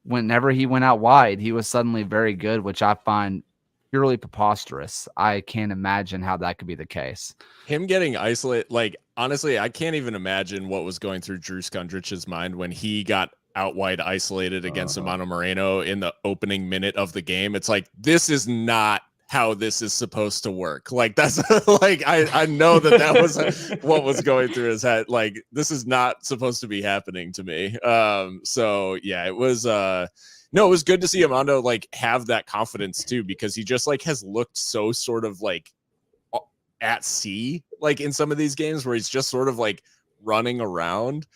whenever he went out wide, he was suddenly very good, which I find purely preposterous. I can't imagine how that could be the case. Him getting isolated, like honestly, I can't even imagine what was going through Drew Skundrich's mind when he got out wide isolated against Amano Moreno in the opening minute of the game. It's like, this is not how this is supposed to work. Like that's like, I know that was what was going through his head. Like, this is not supposed to be happening to me. So yeah, it was, no, it was good to see Amando like have that confidence too, because he just like has looked so sort of like at sea, like in some of these games where he's just sort of like running around,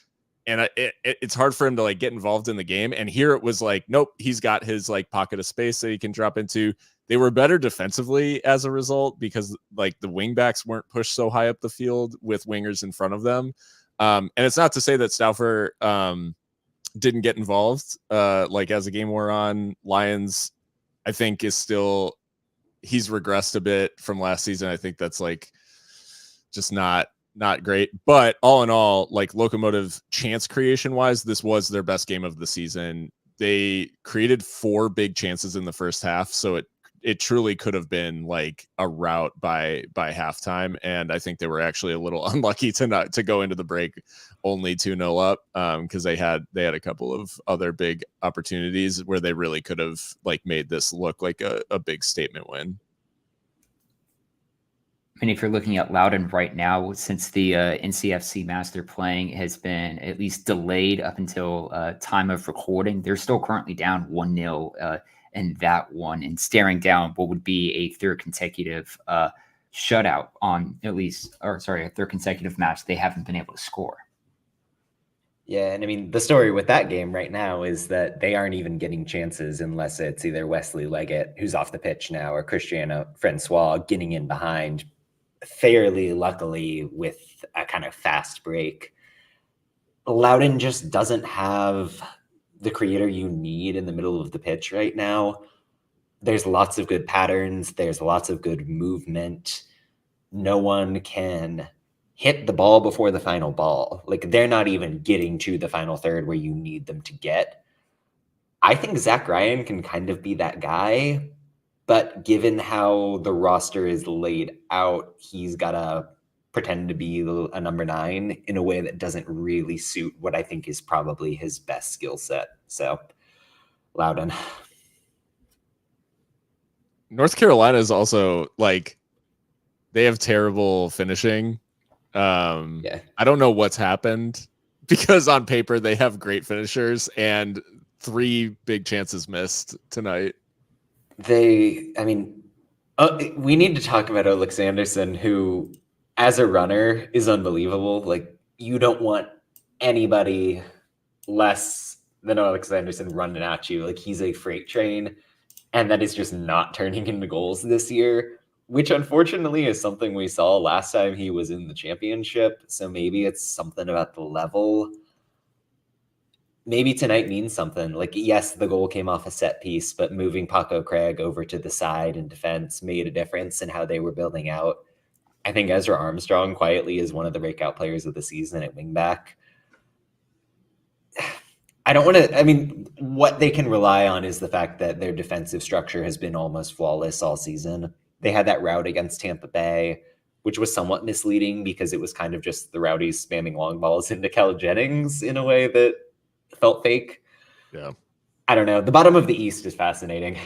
and it's hard for him to like get involved in the game. And here it was like, nope, he's got his like pocket of space that he can drop into. They were better defensively as a result because like the wingbacks weren't pushed so high up the field with wingers in front of them. And it's not to say that Stauffer didn't get involved. Like as the game wore on, Lions, I think, is still, he's regressed a bit from last season. I think that's like just not great. But all in all, like Locomotive chance creation wise, this was their best game of the season. They created 4 big chances in the first half, so it truly could have been like a rout by halftime. And I think they were actually a little unlucky to go into the break only 2-0 up, because they had a couple of other big opportunities where they really could have like made this look like a big statement win. I mean, if you're looking at Loudoun right now, since the NCFC match they're playing has been at least delayed up until time of recording, they're still currently down 1-0 in that one, and staring down what would be a third consecutive shutout on a third consecutive match they haven't been able to score. Yeah, and I mean, the story with that game right now is that they aren't even getting chances unless it's either Wesley Leggett, who's off the pitch now, or Cristiano Francois getting in behind fairly luckily with a kind of fast break. Loudoun just doesn't have the creator you need in the middle of the pitch right now. There's lots of good patterns. There's lots of good movement. No one can hit the ball before the final ball. Like, they're not even getting to the final third where you need them to get. I think Zach Ryan can kind of be that guy, but given how the roster is laid out, he's got to pretend to be a number 9 in a way that doesn't really suit what I think is probably his best skill set. So, Loudoun. North Carolina is also like, they have terrible finishing. Yeah. I don't know what's happened, because on paper they have great finishers and 3 big chances missed tonight. We need to talk about Alex Anderson, who, as a runner, is unbelievable. Like, you don't want anybody less than Alex Anderson running at you. Like, he's a freight train, and that is just not turning into goals this year, which unfortunately is something we saw last time he was in the championship. So maybe it's something about the level. Maybe tonight means something. Like, yes, the goal came off a set piece, but moving Paco Craig over to the side in defense made a difference in how they were building out. I think Ezra Armstrong quietly is one of the breakout players of the season at wingback. What they can rely on is the fact that their defensive structure has been almost flawless all season. They had that rout against Tampa Bay, which was somewhat misleading because it was kind of just the Rowdies spamming long balls into Cal Jennings in a way that felt fake. Yeah. I don't know. The bottom of the East is fascinating.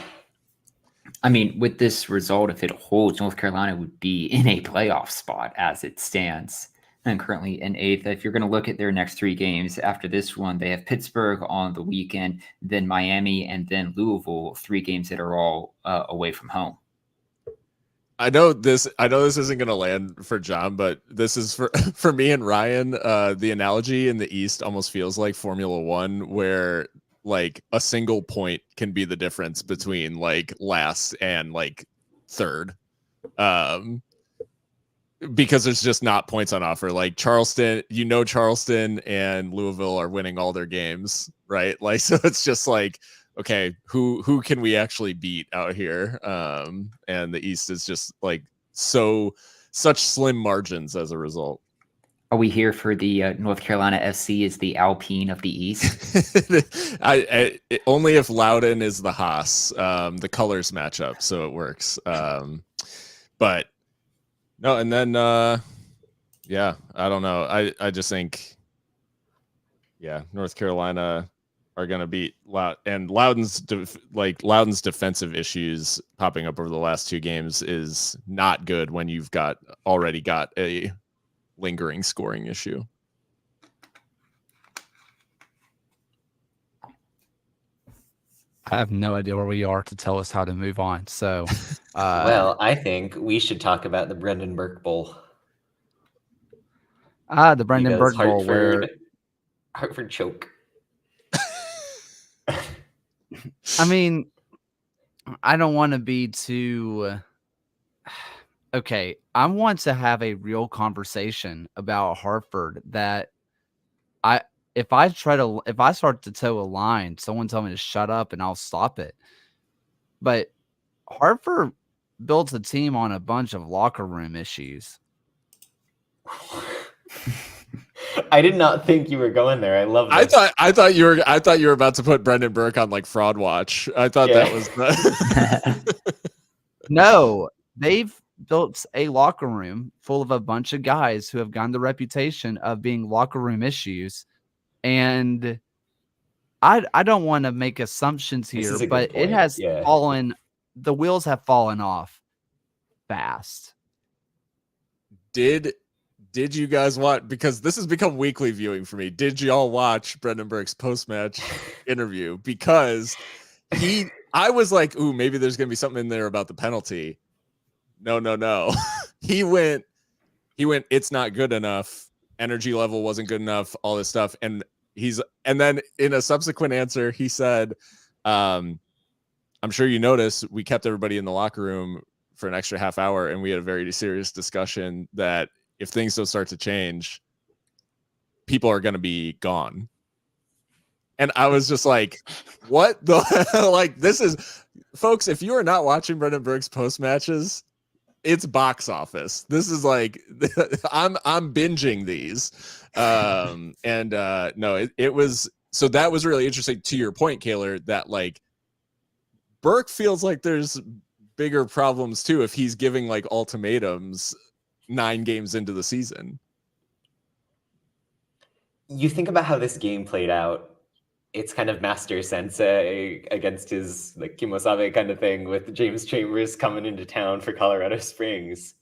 I mean, with this result, if it holds, North Carolina would be in a playoff spot as it stands, and currently in 8th. If you're going to look at their next 3 games after this one, they have Pittsburgh on the weekend, then Miami, and then Louisville, 3 games that are all away from home. I know this isn't going to land for John, but this is for me and Ryan. The analogy in the East almost feels like Formula One, where like a single point can be the difference between like last and like third, because there's just not points on offer. Like Charleston and Louisville are winning all their games, right? Like, so it's just like, okay, who can we actually beat out here? And the East is just like such slim margins as a result. Are we here for the North Carolina FC is the Alpine of the East? Only if Loudoun is the Haas. The colors match up, so it works. But no, and then yeah, I don't know. I just think, yeah, North Carolina are going to beat Loudoun's defensive issues popping up over the last 2 games is not good when you've already got a lingering scoring issue. I have no idea where we are to tell us how to move on. So, Well, I think we should talk about the Brendan Burke Bowl. the Brendan Because Burke Bowl, where Hartford choke. I mean, I don't want to be too. Okay, I want to have a real conversation about Hartford that if I start to toe a line, someone tell me to shut up and I'll stop it. But Hartford built a team on a bunch of locker room issues. I did not think you were going there. I love this. I thought you were about to put Brendan Burke on like Fraud Watch. I thought that was No, they've built a locker room full of a bunch of guys who have gotten the reputation of being locker room issues. And I don't want to make assumptions here, but it has fallen. The wheels have fallen off fast. Did you guys watch, because this has become weekly viewing for me, did y'all watch Brendan Burke's post-match interview? Because I was like, ooh, maybe there's gonna be something in there about the penalty. No. he went, it's not good enough, energy level wasn't good enough, all this stuff. And then in a subsequent answer, he said, I'm sure you noticed we kept everybody in the locker room for an extra half hour, and we had a very serious discussion that if things don't start to change, people are going to be gone. And I was just like, what the hell? Like, this is, folks, if you are not watching Brendan Burke's post matches, it's box office. This is like, I'm binging these. No, it was, so that was really interesting to your point, Kaylor, that like Burke feels like there's bigger problems too if he's giving like ultimatums 9 games into the season. You think about how this game played out. It's kind of Master Sensei against his like Kimosabe kind of thing, with James Chambers coming into town for Colorado Springs.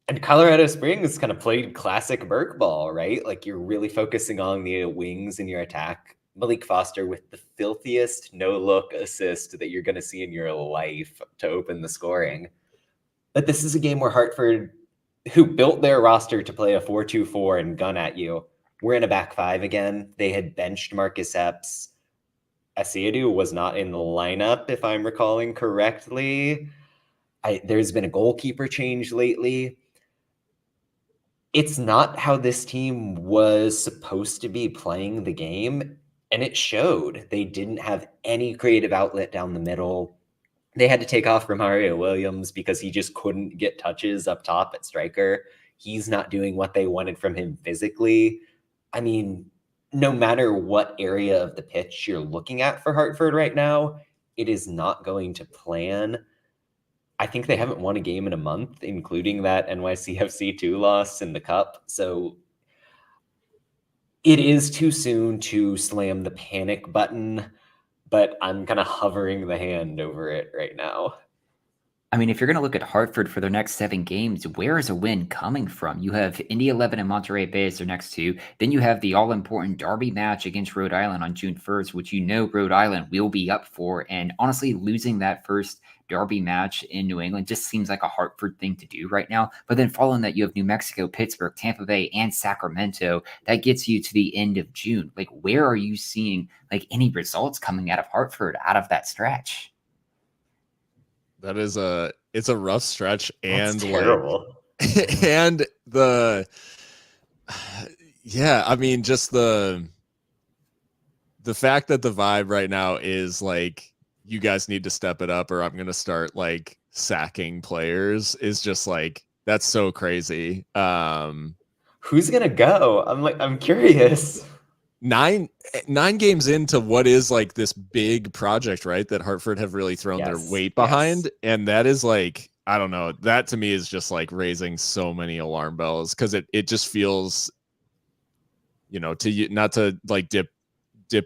And Colorado Springs kind of played classic Burke ball, right? Like, you're really focusing on the wings in your attack. Malik Foster with the filthiest no-look assist that you're going to see in your life to open the scoring. But this is a game where Hartford, who built their roster to play a 4-2-4 and gun at you, we're in a back five again. They had benched Marcus Epps. Asiadu was not in the lineup, if I'm recalling correctly. There's been a goalkeeper change lately. It's not how this team was supposed to be playing the game, and it showed. They didn't have any creative outlet down the middle. They had to take off Romario Williams because he just couldn't get touches up top at striker. He's not doing what they wanted from him physically. I mean, no matter what area of the pitch you're looking at for Hartford right now, it is not going to plan. I think they haven't won a game in a month, including that NYCFC 2 loss in the cup. So it is too soon to slam the panic button, but I'm kind of hovering the hand over it right now. I mean, if you're going to look at Hartford for their next 7 games, where is a win coming from? You have Indy 11 and Monterey Bay as their next 2. Then you have the all-important derby match against Rhode Island on June 1st, which you know Rhode Island will be up for. And honestly, losing that first derby match in New England just seems like a Hartford thing to do right now. But then following that, you have New Mexico, Pittsburgh, Tampa Bay, and Sacramento. That gets you to the end of June. Like, where are you seeing like any results coming out of Hartford out of that stretch? That is it's a rough stretch, and that's terrible. Like, and I mean, just the fact that the vibe right now is like, you guys need to step it up or I'm going to start like sacking players is just like, that's so crazy. Who's going to go? I'm curious. 9 games into what is like this big project, right? That Hartford have really thrown their weight behind. Yes. And that is like, I don't know, that to me is just like raising so many alarm bells, because it just feels, you know, not to like dip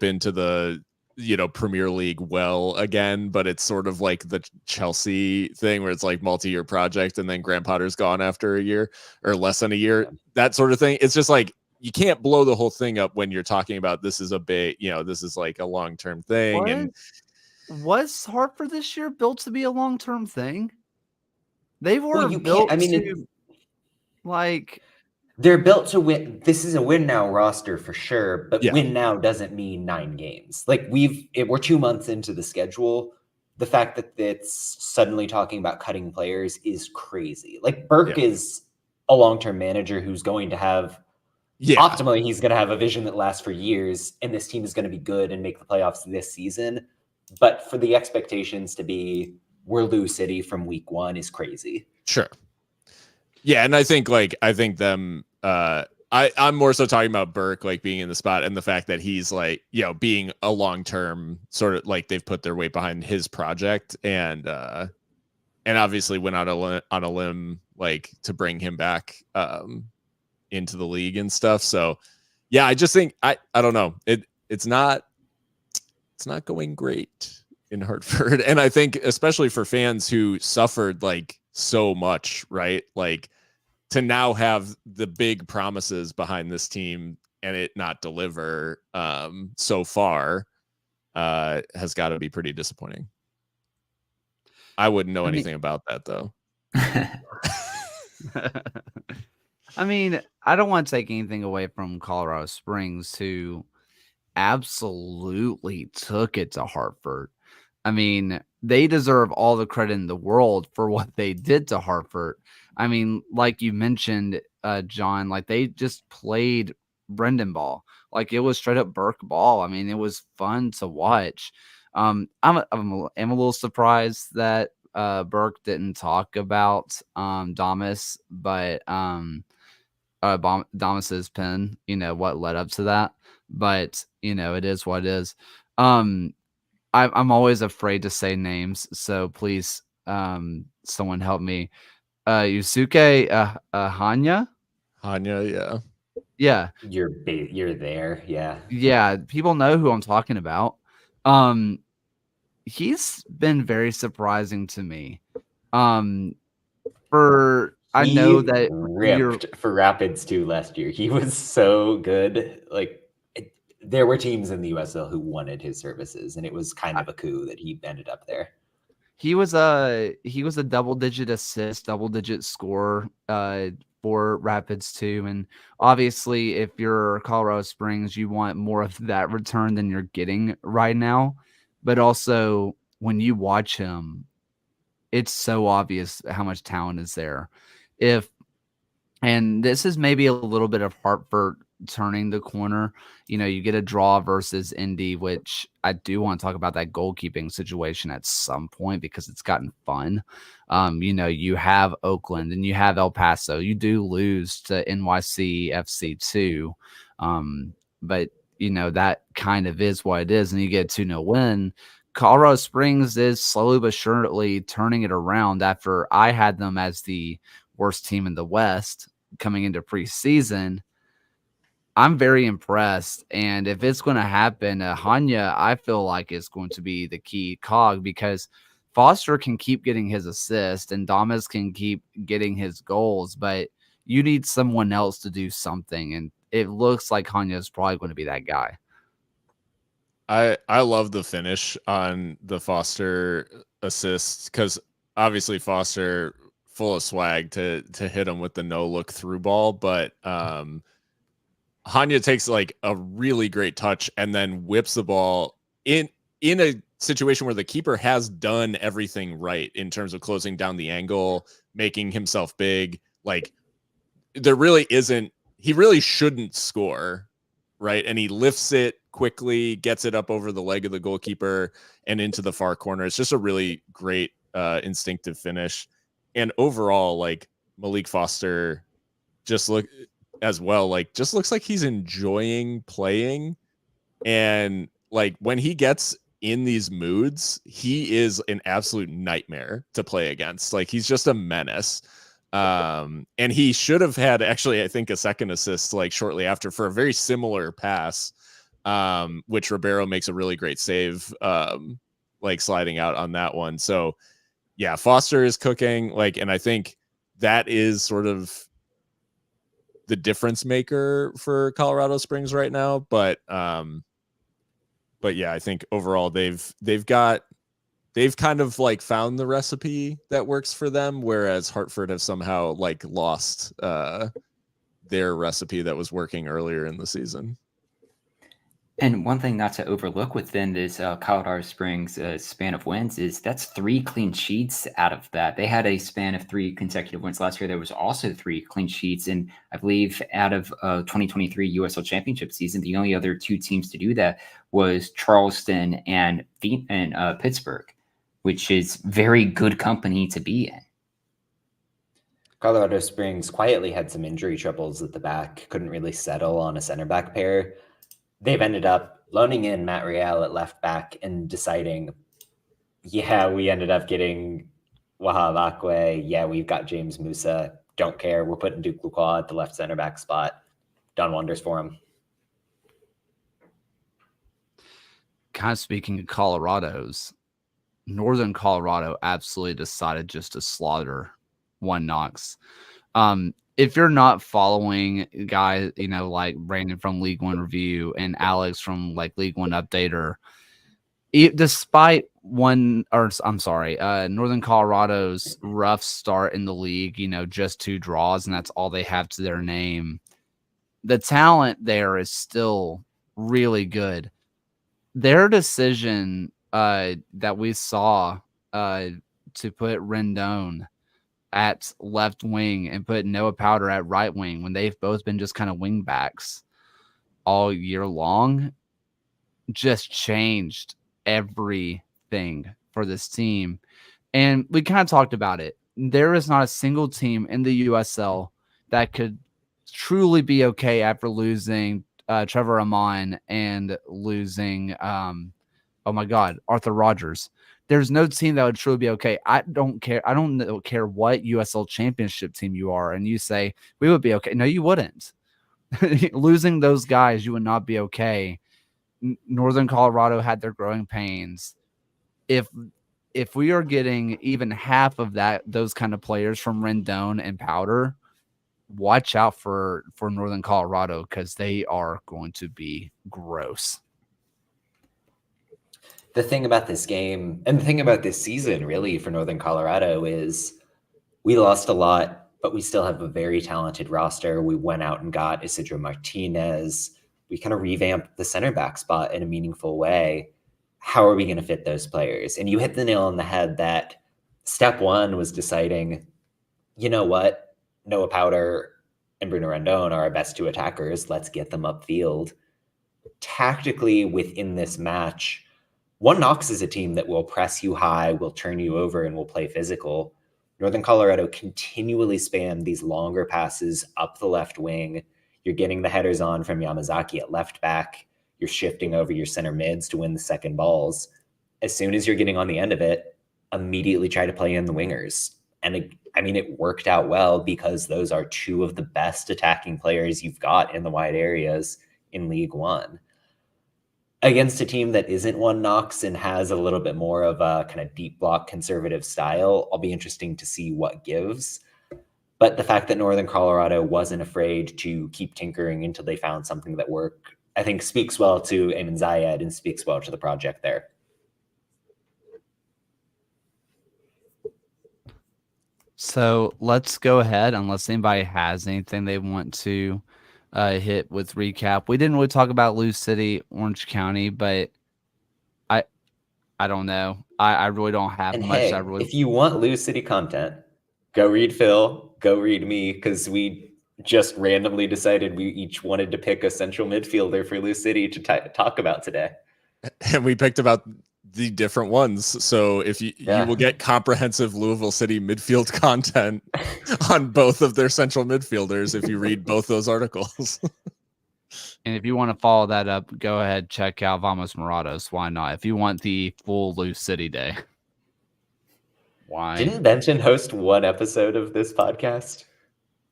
into the, you know, Premier League well again, but it's sort of like the Chelsea thing where it's like multi-year project and then Graham Potter's gone after a year or less than a year, that sort of thing. It's just like, you can't blow the whole thing up when you're talking about this is a big, you know, this is like a long-term thing. What? And was Hartford this year built to be a long-term thing? They were you built can't. I mean, to like. they're built to win. This is a win now roster for sure, but Yeah. win now doesn't mean 9 games. Like we're 2 months into the schedule. The fact that it's suddenly talking about cutting players is crazy. Like Burke is a long-term manager who's going to have optimally, he's going to have a vision that lasts for years, and this team is going to be good and make the playoffs this season. But for the expectations to be we're Lou City from week 1 is crazy. Sure. Yeah, and I think them I'm more so talking about Burke like being in the spot and the fact that he's like, you know, being a long-term sort of like they've put their weight behind his project and obviously went out on a limb like to bring him back into the league and stuff. So yeah, I just think I don't know. It's not going great in Hartford. And I think especially for fans who suffered like so much, right? Like to now have the big promises behind this team and it not deliver so far has got to be pretty disappointing. I wouldn't know anything about that though. I mean, I don't want to take anything away from Colorado Springs, who absolutely took it to Hartford. I mean, they deserve all the credit in the world for what they did to Hartford. I mean, like you mentioned, John, like they just played Brendan ball. Like it was straight up Burke ball. I mean, it was fun to watch. I'm a little surprised that Burke didn't talk about Damas, but Damas's pen, you know, what led up to that. But, you know, it is what it is. I'm always afraid to say names, so please, someone help me. Yusuke Hanya? Hanya, Yeah. You're there, yeah. Yeah, people know who I'm talking about. He's been very surprising to me. I know that ripped for Rapids too last year. He was so good. Like there were teams in the USL who wanted his services, and it was kind of a coup that he ended up there. He was a double-digit assist, double-digit score for Rapids too. And obviously, if you're Colorado Springs, you want more of that return than you're getting right now. But also, when you watch him, it's so obvious how much talent is there. And this is maybe a little bit of Hartford turning the corner. You know, you get a draw versus Indy, which I do want to talk about that goalkeeping situation at some point because it's gotten fun. You know, you have Oakland and you have El Paso. You do lose to NYC FC too. But, you know, that kind of is what it is. And you get a 2-0 win. Colorado Springs is slowly but surely turning it around after I had them as the worst team in the West coming into preseason. I'm very impressed. And if it's going to happen, Hanya, I feel like is going to be the key cog because Foster can keep getting his assist and Damas can keep getting his goals, but you need someone else to do something. And it looks like Hanya is probably going to be that guy. I love the finish on the Foster assist because obviously Foster full of swag to hit him with the no look through ball, but Hanya takes like a really great touch and then whips the ball in a situation where the keeper has done everything right in terms of closing down the angle, making himself big. Like there really isn't, he really shouldn't score, right? And he lifts it quickly, gets it up over the leg of the goalkeeper and into the far corner. It's just a really great instinctive finish. And overall, like Malik Foster just looks like he's enjoying playing. And like when he gets in these moods, he is an absolute nightmare to play against. Like he's just a menace. And he should have had actually, I think, a second assist like shortly after for a very similar pass, which Ribeiro makes a really great save, like sliding out on that one. So yeah, Foster is cooking, like, and I think that is sort of the difference maker for Colorado Springs right now. But yeah, I think overall they've got they've kind of like found the recipe that works for them, whereas Hartford have somehow like lost their recipe that was working earlier in the season. And one thing not to overlook within this Colorado Springs span of wins is that's 3 clean sheets out of that. They had a span of 3 consecutive wins last year. There was also 3 clean sheets. And I believe out of 2023 USL Championship season, the only other 2 teams to do that was Charleston and Pittsburgh, which is very good company to be in. Colorado Springs quietly had some injury troubles at the back, couldn't really settle on a center back pair. They've ended up loaning in Matt Real at left back and deciding, yeah, we ended up getting Wahab Akwe. Yeah, we've got James Musa. Don't care. We're putting Duke Lacroix at the left center back spot. Done wonders for him. Kind of speaking of Colorado's, Northern Colorado absolutely decided just to slaughter One Knox. If you're not following guys, like Brandon from League One Review and Alex from like League One Updater, despite Northern Colorado's rough start in the league, just 2 draws, and that's all they have to their name. The talent there is still really good. Their decision that we saw to put Rendon at left wing and put Noah Powder at right wing when they've both been just kind of wing backs all year long just changed everything for this team. And we kind of talked about it. There is not a single team in the USL that could truly be okay after losing Trevor Amon and losing Arthur Rogers. There's no team that would truly be okay. I don't care. I don't care what USL championship team you are. And you say, we would be okay. No, you wouldn't. Losing those guys, you would not be okay. Northern Colorado had their growing pains. If we are getting even half of those kind of players from Rendon and Powder, watch out for Northern Colorado because they are going to be gross. The thing about this game and the thing about this season really for Northern Colorado is we lost a lot, but we still have a very talented roster. We went out and got Isidro Martinez. We kind of revamped the center back spot in a meaningful way. How are we going to fit those players? And you hit the nail on the head that step 1 was deciding, you know what? Noah Powder and Bruno Rendon are our best 2 attackers. Let's get them upfield. Tactically within this match, One Knox is a team that will press you high, will turn you over, and will play physical. Northern Colorado continually spam these longer passes up the left wing. You're getting the headers on from Yamazaki at left back. You're shifting over your center mids to win the second balls. As soon as you're getting on the end of it, immediately try to play in the wingers. And it worked out well because those are 2 of the best attacking players you've got in the wide areas in League One. Against a team that isn't One Knox and has a little bit more of a kind of deep block conservative style, I'll be interesting to see what gives. But the fact that Northern Colorado wasn't afraid to keep tinkering until they found something that worked, I think speaks well to Ayman Zayed and speaks well to the project there. So let's go ahead, unless anybody has anything they want to hit with recap. We didn't really talk about Lou City, Orange County, but I don't know. I really don't have And much. hey, if you want Lou City content, go read Phil, go read me, because we just randomly decided we each wanted to pick a central midfielder for Lou City to talk about today. And we picked about the different ones. So if you will get comprehensive Louisville City midfield content on both of their central midfielders if you read both those articles. And if you want to follow that up, go ahead, check out Vamos Morados. Why not? If you want the full Lou City day. Why? Didn't Benton host one episode of this podcast?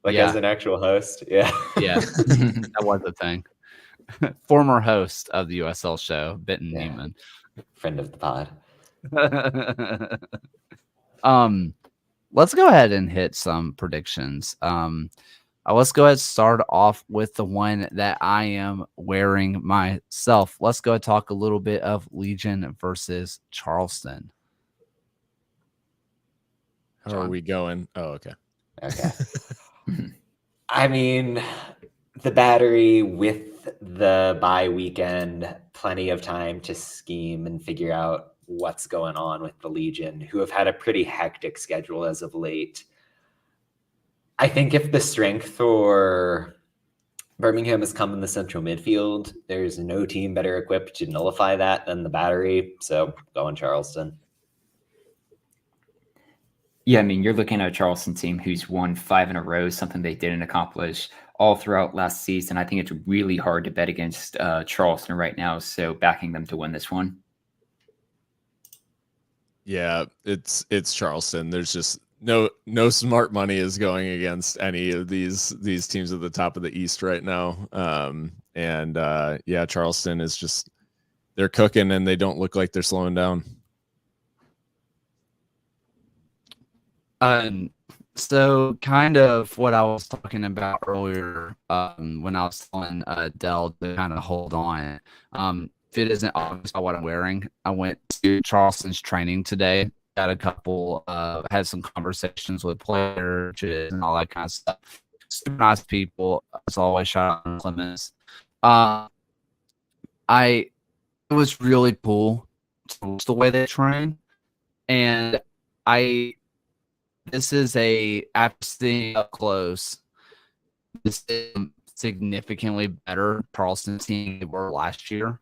As an actual host? Yeah. Yeah, that was the thing. Former host of the USL show, Benton Neiman. Friend of the pod. Let's go ahead and hit some predictions. Let's go ahead and start off with the one that I am wearing myself. Let's go talk a little bit of Legion versus Charleston. How are we going? Oh, okay. Okay. I mean, the Battery with the bye weekend, plenty of time to scheme and figure out what's going on with the Legion, who have had a pretty hectic schedule as of late. I think if the strength for Birmingham has come in the central midfield, there's no team better equipped to nullify that than the Battery. So going Charleston. Yeah, I mean, you're looking at a Charleston team who's won 5 in a row, something they didn't accomplish all throughout last season. I think it's really hard to bet against Charleston right now, so backing them to win this one. Yeah, it's Charleston. There's just no smart money is going against any of these teams at the top of the East right now. Yeah, Charleston is just, they're cooking and they don't look like they're slowing down. So kind of what I was talking about earlier, when I was telling Dell to kind of hold on. If it isn't obvious by what I'm wearing, I went to Charleston's training today. Got a couple, had some conversations with players and all that kind of stuff. Super nice people. As always, shout out to Clemens. It was really cool to watch the way they train, and this is after seeing up close, this is significantly better Charleston team they were last year.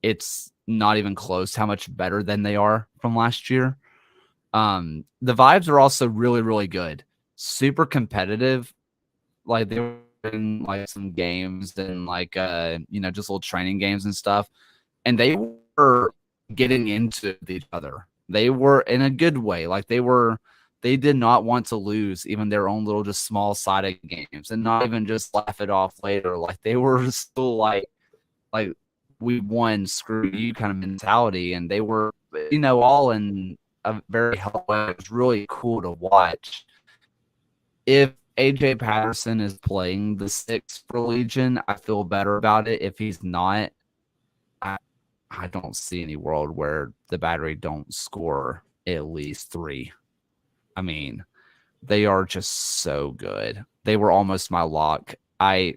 It's not even close how much better than they are from last year. The vibes are also really, really good. Super competitive. Like they were in like some games and like just little training games and stuff. And they were getting into each other. They were in a good way. Like they did not want to lose even their own little just small sided games and not even just laugh it off later. Like they were still like we won, screw you kind of mentality. And they were, all in a very healthy way. It was really cool to watch. If AJ Patterson is playing the 6 for Legion, I feel better about it. If he's not, I don't see any world where the Battery don't score at least 3. I mean, they are just so good. They were almost my lock. I'm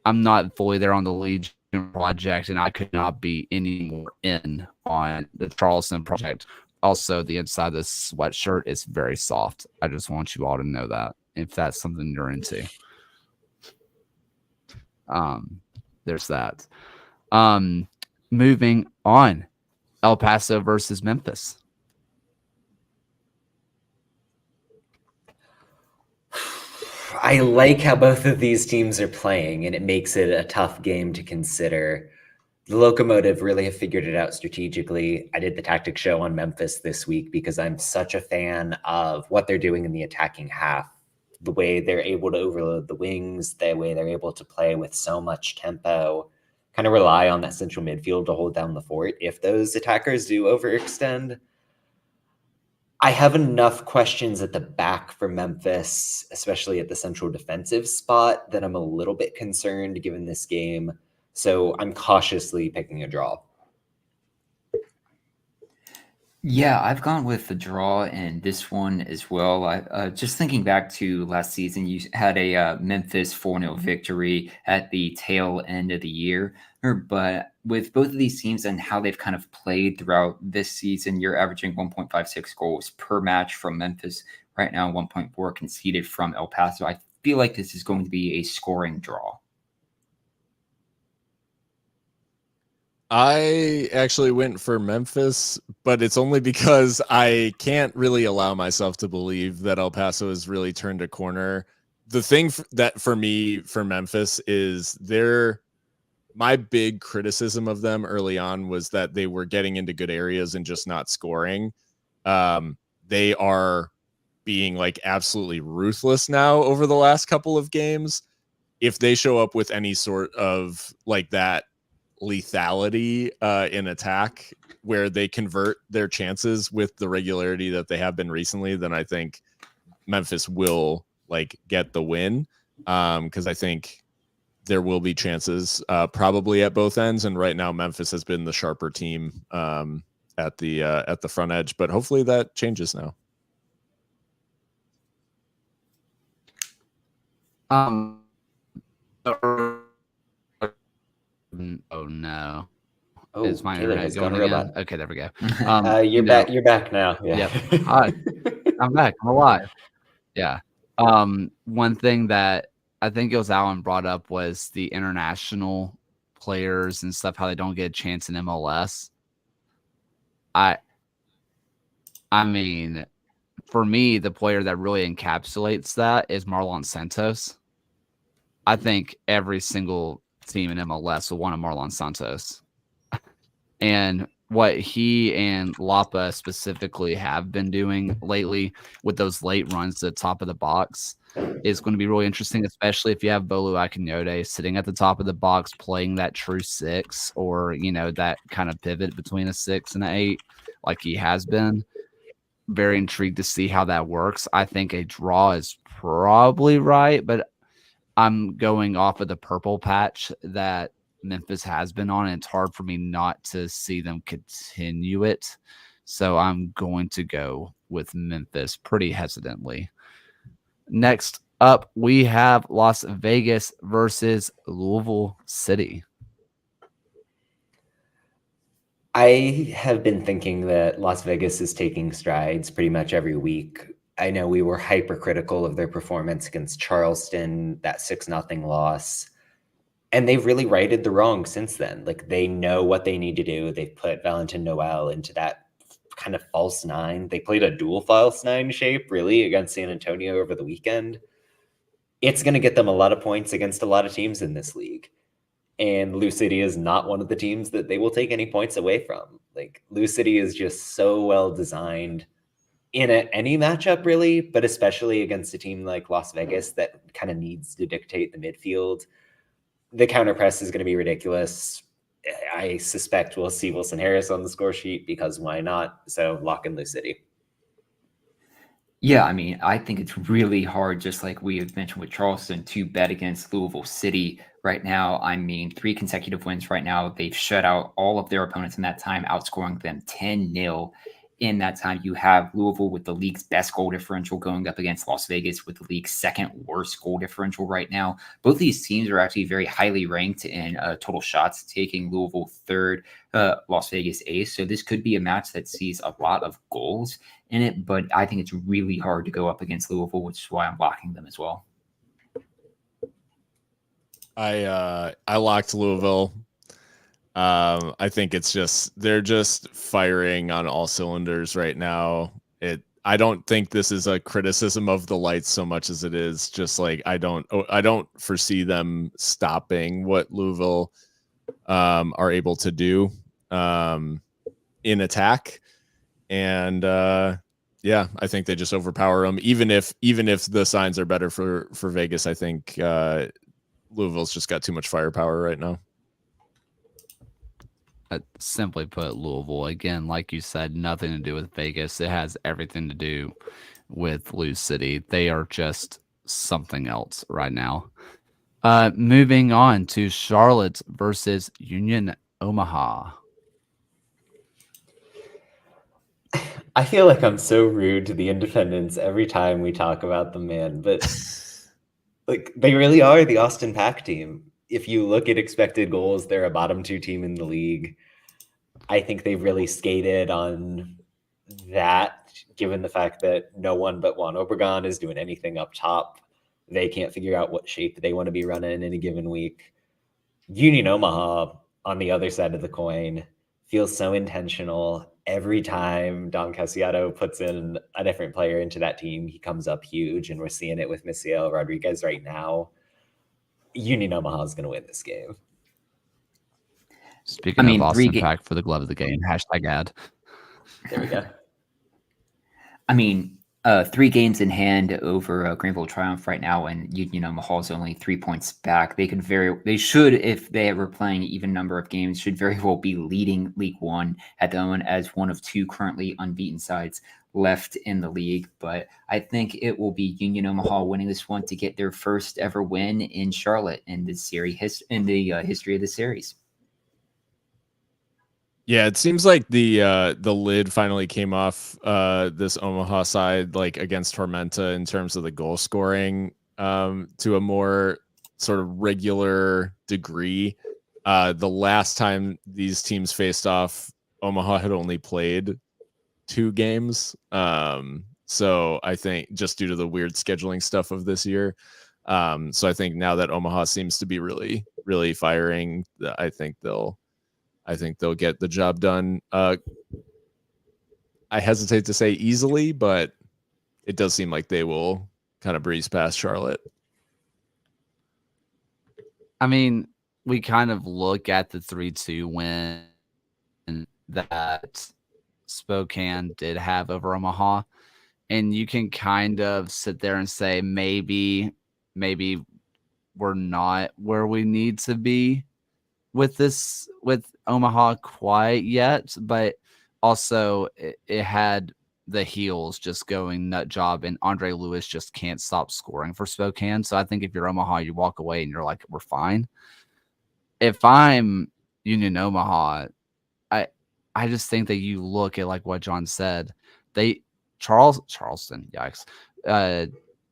not fully there on the Legion project, and I could not be any more in on the Charleston project. Also, the inside of this sweatshirt is very soft. I just want you all to know that if that's something you're into. There's that. Moving on, El Paso versus Memphis. I like how both of these teams are playing, and it makes it a tough game to consider. The Locomotive really have figured it out strategically. I did the tactics show on Memphis this week because I'm such a fan of what they're doing in the attacking half. The way they're able to overload the wings, the way they're able to play with so much tempo, kind of rely on that central midfield to hold down the fort if those attackers do overextend. I have enough questions at the back for Memphis, especially at the central defensive spot, that I'm a little bit concerned given this game. So I'm cautiously picking a draw. Yeah, I've gone with the draw in this one as well. I just thinking back to last season, you had a Memphis 4-0 victory at the tail end of the year. But with both of these teams and how they've kind of played throughout this season, you're averaging 1.56 goals per match from Memphis right now, 1.4 conceded from El Paso. I feel like this is going to be a scoring draw. I actually went for Memphis, but it's only because I can't really allow myself to believe that El Paso has really turned a corner. The thing that for me, for Memphis, is my big criticism of them early on was that they were getting into good areas and just not scoring. They are being like absolutely ruthless now over the last couple of games. If they show up with any sort of like that lethality in attack where they convert their chances with the regularity that they have been recently, then I think Memphis will like get the win. Because I think there will be chances probably at both ends, and right now Memphis has been the sharper team at the front edge, but hopefully that changes now. Um. Oh no. Oh, Is my Taylor internet has going gone again? robot. Okay, there we go. You're You know, back. You're back now. Yeah. Yep. Hi. I'm back. I'm alive. Yeah. One thing that I think it was Alan brought up was the international players and stuff, how they don't get a chance in MLS. I mean, for me, the player that really encapsulates that is Marlon Santos. I think every single team in MLS will want a Marlon Santos. And what he and Lapa specifically have been doing lately with those late runs to the top of the box is going to be really interesting, especially if you have Bolu Akinyode sitting at the top of the box playing that true 6 or, that kind of pivot between a 6 and an 8 like he has been. Very intrigued to see how that works. I think a draw is probably right, but I'm going off of the purple patch that Memphis has been on, and it's hard for me not to see them continue it. So I'm going to go with Memphis pretty hesitantly. Next up, we have Las Vegas versus Louisville City. I have been thinking that Las Vegas is taking strides pretty much every week. I know we were hypercritical of their performance against Charleston, that 6-0 loss. And they've really righted the wrong since then. Like, they know what they need to do. They've put Valentin Noel into that kind of false 9. They played a dual false 9 shape, really, against San Antonio over the weekend. It's going to get them a lot of points against a lot of teams in this league. And Lou City is not one of the teams that they will take any points away from. Like, Lou City is just so well designed in any matchup, really, but especially against a team like Las Vegas that kind of needs to dictate the midfield. The counter press is going to be ridiculous. I suspect we'll see Wilson Harris on the score sheet because why not? So lock in Lou City. Yeah, I mean, I think it's really hard, just like we have mentioned with Charleston, to bet against Louisville City right now. I mean, 3 consecutive wins right now. They've shut out all of their opponents in that time, outscoring them 10-0. In that time, you have Louisville with the league's best goal differential going up against Las Vegas with the league's second worst goal differential right now. Both these teams are actually very highly ranked in total shots, taking Louisville 3rd, Las Vegas 8th. So this could be a match that sees a lot of goals in it, but I think it's really hard to go up against Louisville, which is why I'm locking them as well. I locked Louisville. I think it's just they're just firing on all cylinders right now. I don't think this is a criticism of the Lights so much as it is just like I don't foresee them stopping what Louisville are able to do in attack. And yeah, I think they just overpower them. Even if the signs are better for Vegas, I think Louisville's just got too much firepower right now. Simply put, Louisville, again, like you said, nothing to do with Vegas. It has everything to do with Lou City. They are just something else right now. Moving on to Charlotte versus Union Omaha. I feel like I'm so rude to the Independents every time we talk about them, man. But like, they really are the Austin Pack team. If you look at expected goals, they're a bottom 2 team in the league. I think they've really skated on that, given the fact that no one but Juan Obregon is doing anything up top. They can't figure out what shape they want to be running in a given week. Union Omaha, on the other side of the coin, feels so intentional. Every time Don Casiato puts in a different player into that team, he comes up huge, and we're seeing it with Misael Rodriguez right now. Union Omaha is going to win this game. Speaking of Austin Pack for the glove of the game, #ad. There we go. I mean, 3 games in hand over Greenville Triumph right now, and Union Omaha is only 3 points back. They should, if they were playing even number of games, should very well be leading League One at the moment as one of 2 currently unbeaten sides left in the league. But I think it will be Union Omaha winning this one to get their first ever win in Charlotte in the series in the history of the series. Yeah, it seems like the lid finally came off this Omaha side, like against Tormenta in terms of the goal scoring. to a more sort of regular degree. The last time these teams faced off, Omaha had only played 2 games. So I think just due to the weird scheduling stuff of this year. So I think now that Omaha seems to be really, really firing, I think they'll get the job done. I hesitate to say easily, but it does seem like they will kind of breeze past Charlotte. I mean, we kind of look at the 3-2 win that Spokane did have over Omaha, and you can kind of sit there and say maybe we're not where we need to be with Omaha quite yet, but also it had the heels just going nut job, and Andre Lewis just can't stop scoring for Spokane. So I think if you're Omaha, you walk away and you're like, we're fine. If I'm Union Omaha, I just think that you look at like what John said. Charleston, yikes.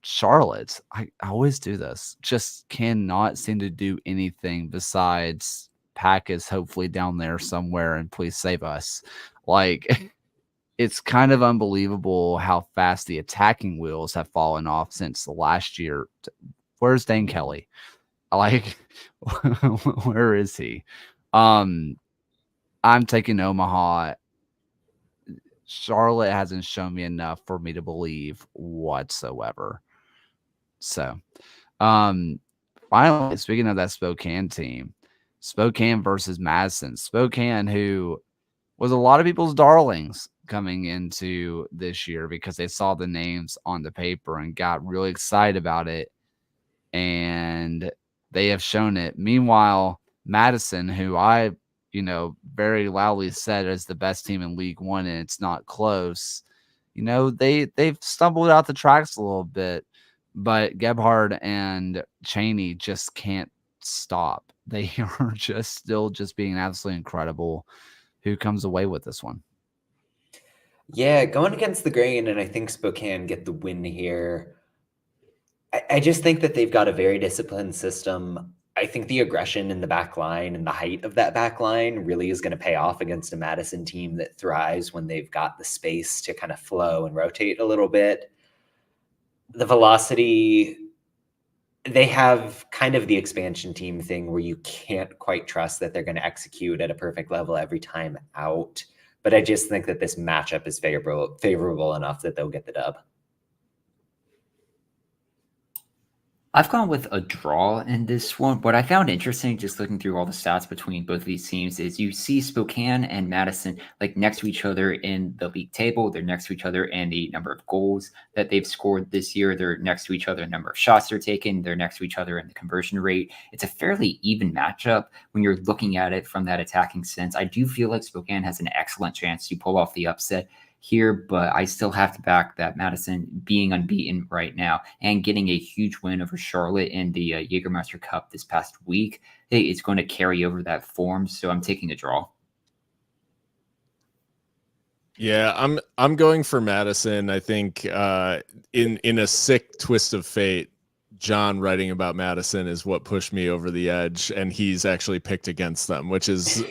Charlotte, I always do this, just cannot seem to do anything besides Pack is hopefully down there somewhere and please save us. Like, it's kind of unbelievable how fast the attacking wheels have fallen off since the last year. Where's Dane Kelly? Like, where is he? I'm taking Omaha. Charlotte hasn't shown me enough for me to believe whatsoever. So, finally, speaking of that Spokane team, Spokane versus Madison. Spokane, who was a lot of people's darlings coming into this year because they saw the names on the paper and got really excited about it. And they have shown it. Meanwhile, Madison, who I very loudly said is the best team in League One, and it's not close. They've stumbled out the tracks a little bit, but Gebhard and Cheney just can't stop. They are still being absolutely incredible. Who comes away with this one? Yeah, going against the grain, and I think Spokane get the win here. I just think that they've got a very disciplined system. I think the aggression in the back line and the height of that back line really is going to pay off against a Madison team that thrives when they've got the space to kind of flow and rotate a little bit. The velocity, they have kind of the expansion team thing where you can't quite trust that they're going to execute at a perfect level every time out. But I just think that this matchup is favorable enough that they'll get the dub. I've gone with a draw in this one. What I found interesting, just looking through all the stats between both of these teams, is you see Spokane and Madison like next to each other in the league table. They're next to each other in the number of goals that they've scored this year. They're next to each other in the number of shots they're taking. They're next to each other in the conversion rate. It's a fairly even matchup when you're looking at it from that attacking sense. I do feel like Spokane has an excellent chance to pull off the upset here, but I still have to back that Madison being unbeaten right now and getting a huge win over Charlotte in the Jägermeister Cup this past week. It's going to carry over that form, so I'm taking a draw. Yeah, I'm going for Madison. I think in a sick twist of fate, John writing about Madison is what pushed me over the edge, and he's actually picked against them, which is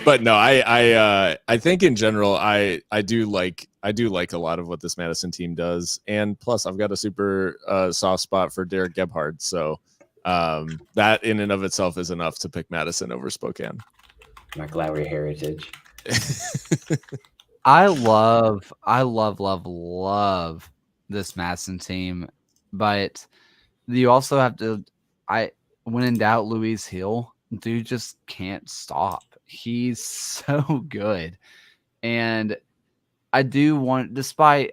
but no, I think in general I do like a lot of what this Madison team does, and plus I've got a super soft spot for Derek Gebhard, so that in and of itself is enough to pick Madison over Spokane. Mark Lowry heritage. I love this Madison team, but you also have to. When in doubt, Louise Hill, dude just can't stop. He's so good, and I do want, despite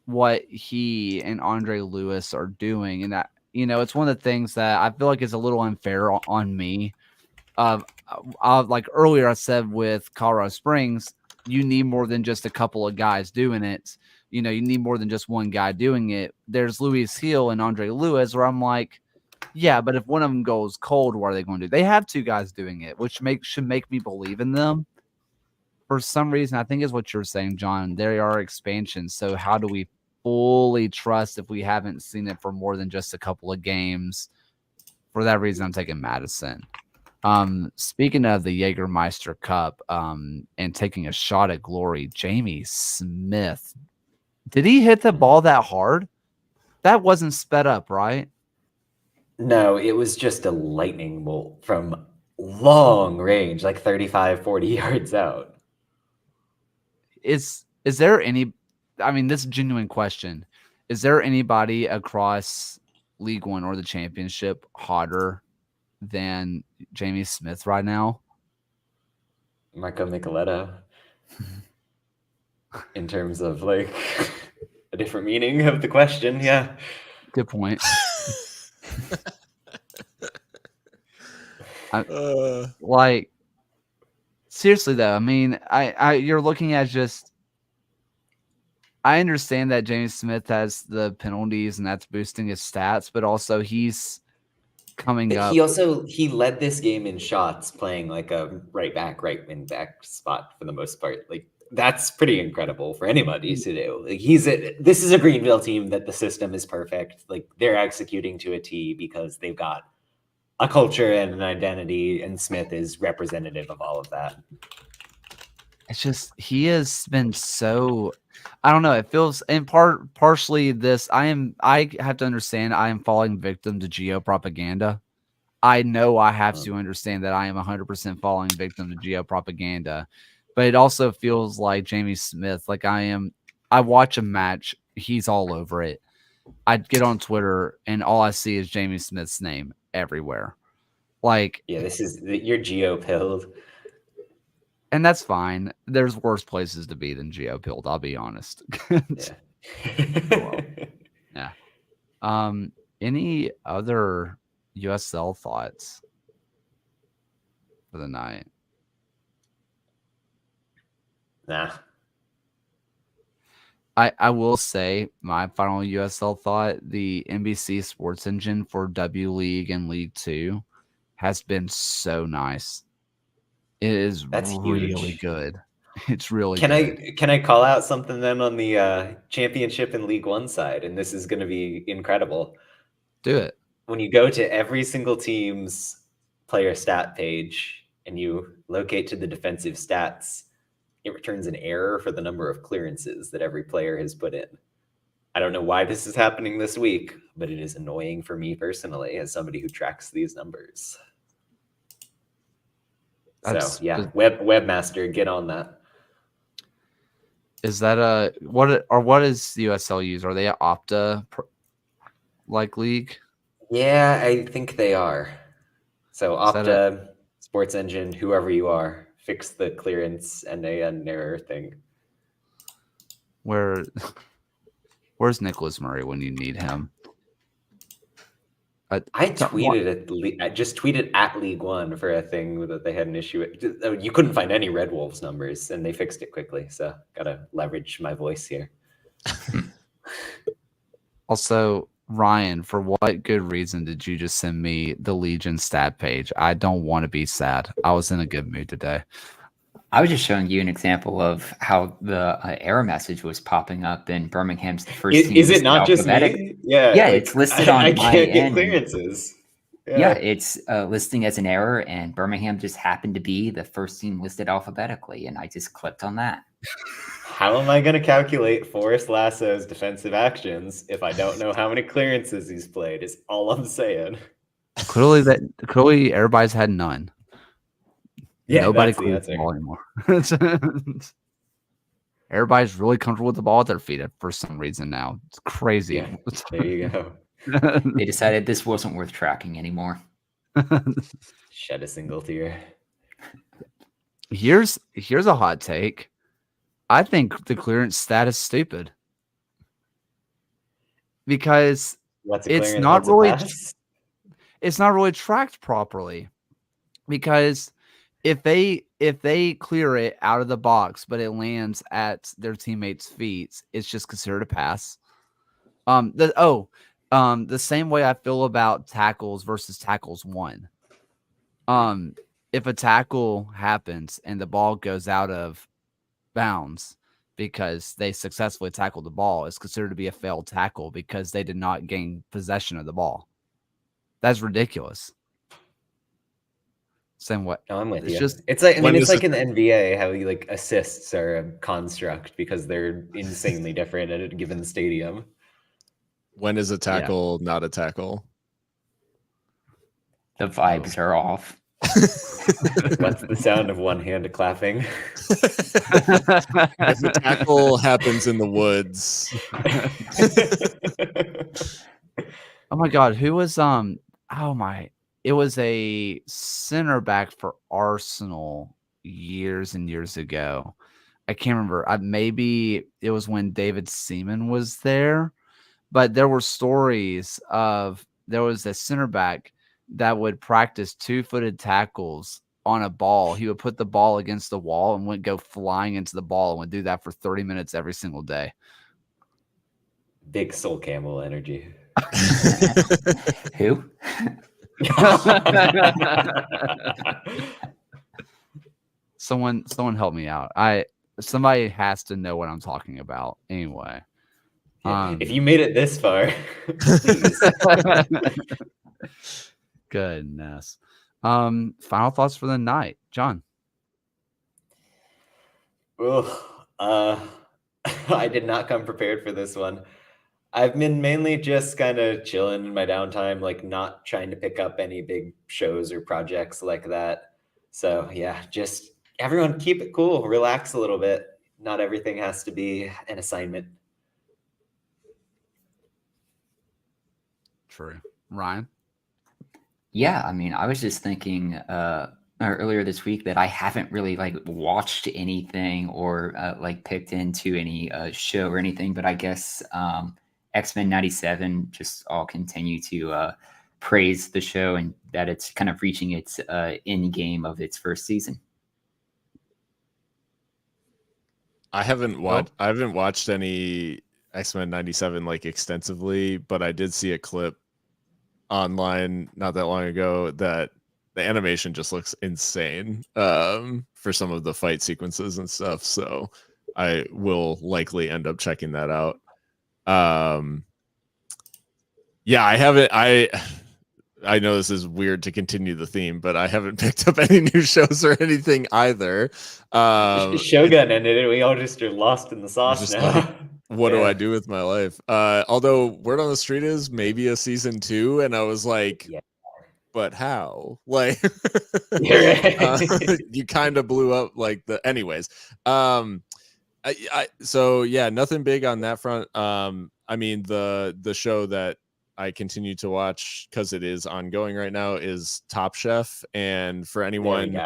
what he and Andre Lewis are doing, and that it's one of the things that I feel like is a little unfair on me. Like earlier, I said with Colorado Springs, you need more than just a couple of guys doing it. You need more than just one guy doing it. There's Louis Hill and Andre Lewis, where I'm like, yeah, but if one of them goes cold, what are they going to do? They have 2 guys doing it, which should make me believe in them. For some reason, I think is what you're saying, John. They are expansions. So how do we fully trust if we haven't seen it for more than just a couple of games. For that reason, I'm taking Madison. Speaking of the Jägermeister Cup, and taking a shot at glory, Jamie Smith. Did he hit the ball that hard? That wasn't sped up, right? No, it was just a lightning bolt from long range, like 35, 40 yards out. Is there any, I mean, this is a genuine question. Is there anybody across League One or the championship hotter than Jamie Smith right now? Marco Micheletto. In terms of like a different meaning of the question, yeah. Good point. Like, seriously though, I mean, I you're looking at just, I understand that James Smith has the penalties and that's boosting his stats, but also he's coming up. He led this game in shots, playing like a right wing back spot for the most part. Like, that's pretty incredible for anybody to do. Like, this is a Greenville team that the system is perfect. Like, they're executing to a T because they've got a culture and an identity, and Smith is representative of all of that. It's just, he has been so, I don't know. It feels in partially this. I have to understand I am falling victim to geo propaganda. I know I have to understand that I am 100% falling victim to geo propaganda, but it also feels like Jamie Smith. Like, I watch a match, he's all over it. I get on Twitter and all I see is Jamie Smith's name everywhere. Like, yeah, you're geo-pilled. And that's fine. There's worse places to be than geo-pilled, I'll be honest. Yeah. Yeah. Any other USL thoughts for the night? Nah. I will say my final USL thought, the NBC Sports Engine for W League and League 2 has been so nice. It is really good. It's really good. Can I call out something then on the championship and League One side? And this is going to be incredible. Do it. When you go to every single team's player stat page and you locate to the defensive stats, it returns an error for the number of clearances that every player has put in. I don't know why this is happening this week, but it is annoying for me personally as somebody who tracks these numbers. So yeah, Webmaster, get on that. Is that what is the USL use? Are they an Opta like league? Yeah, I think they are. So Opta, Sports Engine, whoever you are, fix the clearance and an error thing. Where's Nicholas Murray when you need him? I just tweeted at League One for a thing that they had an issue with. You couldn't find any Red Wolves numbers, and they fixed it quickly. So gotta leverage my voice here. Also, Ryan, for what good reason did you just send me the Legion stat page? I don't want to be sad. I was in a good mood today. I was just showing you an example of how the error message was popping up in Birmingham's the first team. Is it not just me? Yeah, yeah, it's listed on I my can't get end. clearances. Yeah, it's listing as an error, and Birmingham just happened to be the first team listed alphabetically, and I just clicked on that. How am I going to calculate Forrest Lasso's defensive actions if I don't know how many clearances he's played? Is all I'm saying. Clearly, everybody's had none. Yeah, nobody that's the clears the answer. ball anymore. Everybody's really comfortable with the ball at their feet for some reason now. It's crazy. Yeah, there you go. They decided this wasn't worth tracking anymore. Shed a single tear. Here's a hot take. I think the clearance stat is stupid because it's not really tracked properly. Because if they clear it out of the box, but it lands at their teammates' feet, it's just considered a pass. The same way I feel about tackles versus tackles won. If a tackle happens and the ball goes out of bounds because they successfully tackled the ball is considered to be a failed tackle because they did not gain possession of the ball. That's ridiculous. Same way. No, I'm with It's you. just It's like, I When mean, it's is like it- in the NBA, how like assists are a construct because they're insanely different at a given stadium. When is a tackle not a tackle? The vibes are off. What's the sound of one hand clapping? If a tackle happens in the woods, oh my God, who was it was a center back for Arsenal years and years ago. I can't remember. Maybe it was when David Seaman was there, but there were stories of there was a center back that would practice 2-footed tackles on a ball. He would put the ball against the wall and would go flying into the ball and would do that for 30 minutes every single day. Big Soul Camel energy. Who? Someone help me out. Somebody has to know what I'm talking about anyway. If you made it this far, please. Goodness. Final thoughts for the night, John. I did not come prepared for this one. I've been mainly just kind of chilling in my downtime, like not trying to pick up any big shows or projects like that. So yeah, just everyone keep it cool, relax a little bit. Not everything has to be an assignment. True. Ryan? Yeah, I mean, I was just thinking earlier this week that I haven't really like watched anything or like picked into any show or anything, but I guess X-Men 97 just all continue to praise the show and that it's kind of reaching its end game of its first season. I haven't watched any X-Men 97 like extensively, but I did see a clip online not that long ago that the animation just looks insane for some of the fight sequences and stuff. So I will likely end up checking that out. Yeah, I know this is weird to continue the theme, but I haven't picked up any new shows or anything either. Shogun ended it. We all just are lost in the sauce just now. like, what do I do with my life? Although word on the street is maybe a season 2, and I was like, Yeah. but how? Like, You're right. you kind of blew up like the. Anyways, so yeah, nothing big on that front. I mean the show that I continue to watch because it is ongoing right now is Top Chef, and for anyone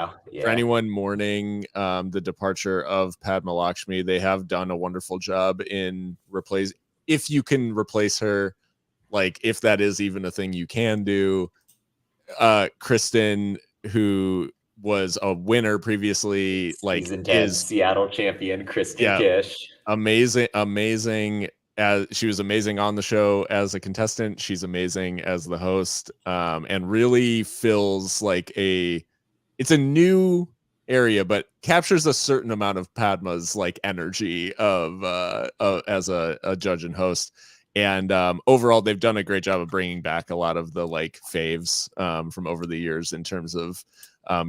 mourning the departure of Padma Lakshmi, they have done a wonderful job in if you can replace her, like if that is even a thing you can do. Kristen, who was a winner previously, like Season 10 Seattle champion Kristen Kish. Amazing. As she was amazing on the show as a contestant, she's amazing as the host, and really feels like it's a new area, but captures a certain amount of Padma's like energy of as a judge and host. And overall, they've done a great job of bringing back a lot of the like faves from over the years in terms of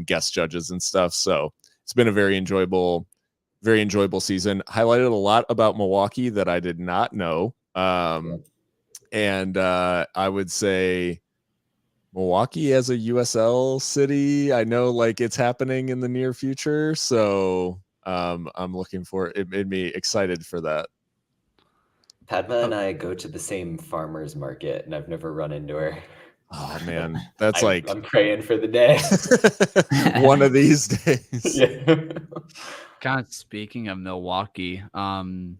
guest judges and stuff. So it's been a very enjoyable season. Highlighted a lot about Milwaukee that I did not know. And I would say Milwaukee as a USL city, I know like it's happening in the near future. So I'm looking for it. Made me excited for that. Padma and I go to the same farmer's market, and I've never run into her. Oh man, that's I'm praying for the day. One of these days. Yeah. Kind of speaking of Milwaukee, in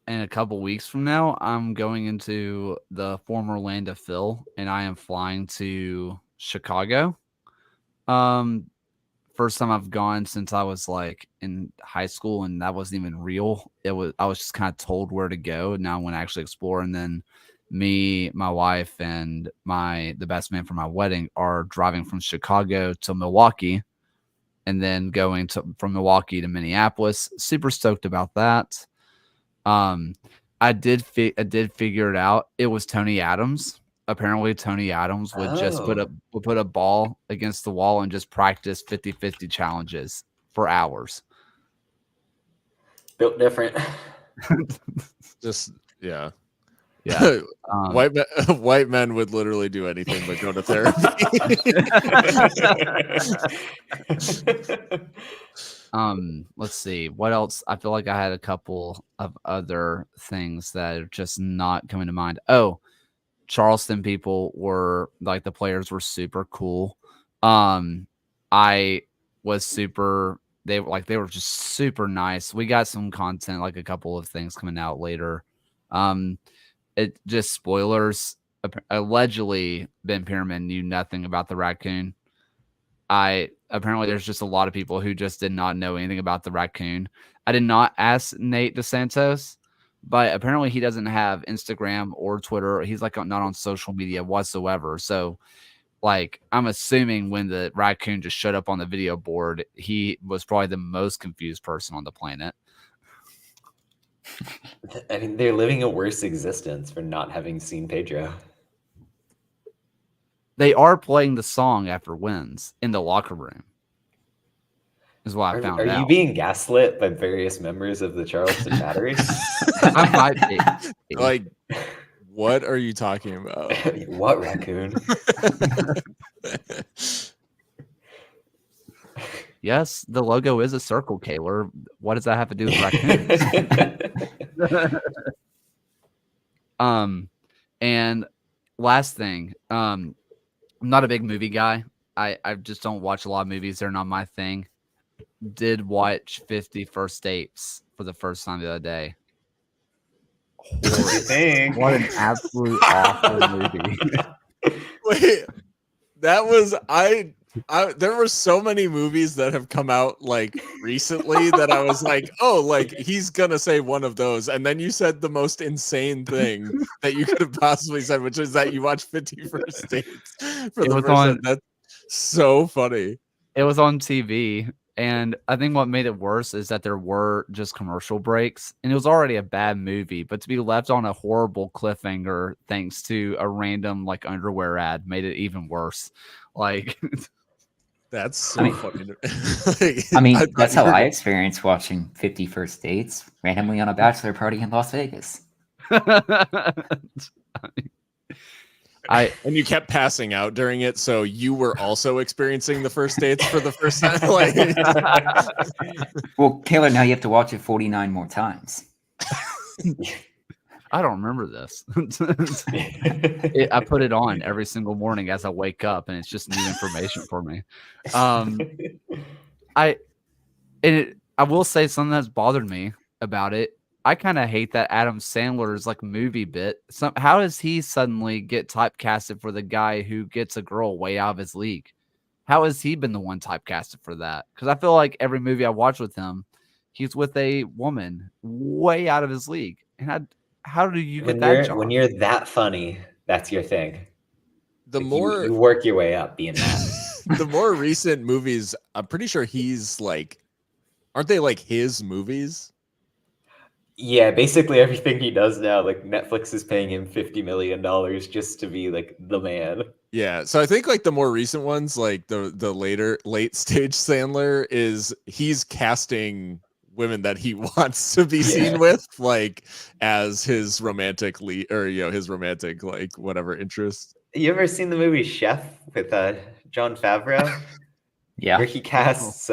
a couple weeks from now, I'm going into the former land of Phil, and I am flying to Chicago. First time I've gone since I was like in high school, and that wasn't even real. I was just kind of told where to go. Now I want to actually explore, and then me, my wife, and the best man for my wedding are driving from Chicago to Milwaukee, and then going from Milwaukee to Minneapolis. Super stoked about that. I did figure it out. It was Tony Adams. Apparently, Tony Adams would just put a ball against the wall and just practice 50-50 challenges for hours. Built different. Just yeah. White men would literally do anything but go to therapy. Let's see what else. I feel like I had a couple of other things that are just not coming to mind. Oh, Charleston people were like, the players were super cool. I was super. They were just super nice. We got some content, like a couple of things coming out later. It just spoilers. Allegedly, Ben Pierman knew nothing about the raccoon. Apparently there's just a lot of people who just did not know anything about the raccoon. I did not ask Nate DeSantos, but apparently he doesn't have Instagram or Twitter. He's like not on social media whatsoever. So like, I'm assuming when the raccoon just showed up on the video board, he was probably the most confused person on the planet. I mean, they're living a worse existence for not having seen Pedro. They are playing the song after wins in the locker room, is what I found out. Are you being gaslit by various members of the Charleston Battery? I might be. Like, what are you talking about? What raccoon? Yes, the logo is a circle, Kaler. What does that have to do with raccoons? And last thing, I'm not a big movie guy. I just don't watch a lot of movies. They're not my thing. Did watch 50 First Dates for the first time the other day. What an absolute awful movie. Wait, that was there were so many movies that have come out like recently that I was like, oh, like he's gonna say one of those, and then you said the most insane thing that you could have possibly said, which is that you watched 50 First Dates for the first time. That's so funny. It was on TV, and I think what made it worse is that there were just commercial breaks, and it was already a bad movie, but to be left on a horrible cliffhanger thanks to a random like underwear ad made it even worse. Like. That's so funny. That's how I experienced watching 50 First Dates randomly on a bachelor party in Las Vegas. And you kept passing out during it, so you were also experiencing the first dates for the first time. Well, Taylor, now you have to watch it 49 more times. I don't remember this. I put it on every single morning as I wake up, and it's just new information for me. I will say something that's bothered me about it. I kind of hate that Adam Sandler's like movie bit. How does he suddenly get typecasted for the guy who gets a girl way out of his league? How has he been the one typecasted for that? Because I feel like every movie I watch with him, he's with a woman way out of his league. And how do you get that job? When you're that funny, that's your thing. The more you work your way up being that. The more recent movies, I'm pretty sure he's like, aren't they like his movies? Yeah, basically everything he does now, like Netflix is paying him $50 million just to be like the man. Yeah, so I think like the more recent ones, like the late stage Sandler, is he's casting women that he wants to be seen with, like as his romantic lead, or his romantic like whatever interest. You ever seen the movie Chef with Jon Favreau? Yeah, where he casts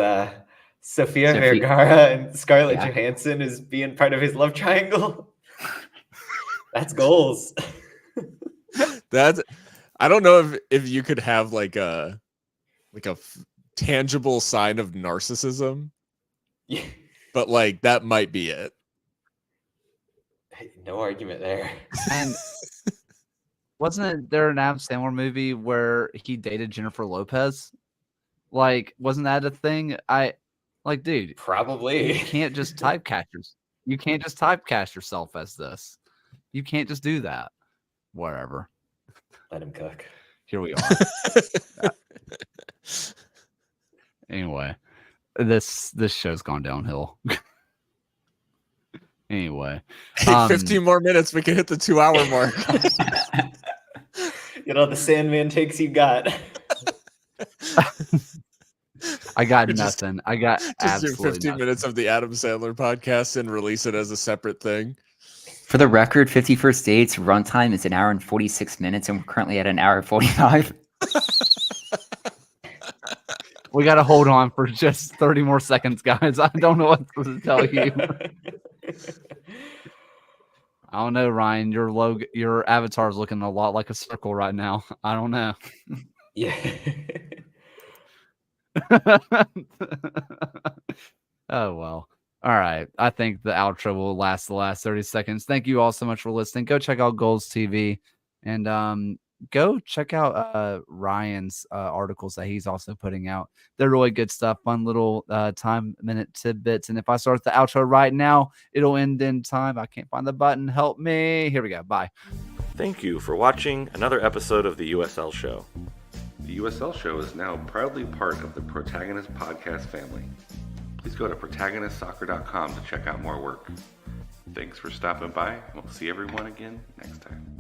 Sofia Vergara and Scarlett Johansson as being part of his love triangle. That's goals. I don't know if you could have like a tangible sign of narcissism. Yeah. But like that might be it. No argument there. And wasn't there an Adam Sandler movie where he dated Jennifer Lopez? Like, wasn't that a thing? Dude, probably. You can't just typecast yourself as this. You can't just do that. Whatever. Let him cook. Here we are. Anyway, this show's gone downhill. Anyway, Hey, 15 more minutes, we can hit the 2-hour mark. The Sandman takes you got. I got Just- nothing. I got Just do absolutely 15 nothing. minutes of the Adam Sandler podcast and release it as a separate thing. For the record, 51st Dates runtime is 1 hour and 46 minutes, and we're currently at 1 hour and 45. We got to hold on for just 30 more seconds, guys. I don't know what to tell you. I don't know, Ryan. Your avatar is looking a lot like a circle right now. I don't know. Yeah. Oh, well. All right. I think the outro will last the last 30 seconds. Thank you all so much for listening. Go check out Goals TV and go check out Ryan's articles that he's also putting out. They're really good stuff, fun little minute tidbits. And if I start the outro right now, it'll end in time. I can't find the button. Help me. Here we go. Bye. Thank you for watching another episode of the USL Show. The USL Show is now proudly part of the Protagonist podcast family. Please go to protagonistsoccer.com to check out more work. Thanks for stopping by, and we'll see everyone again next time.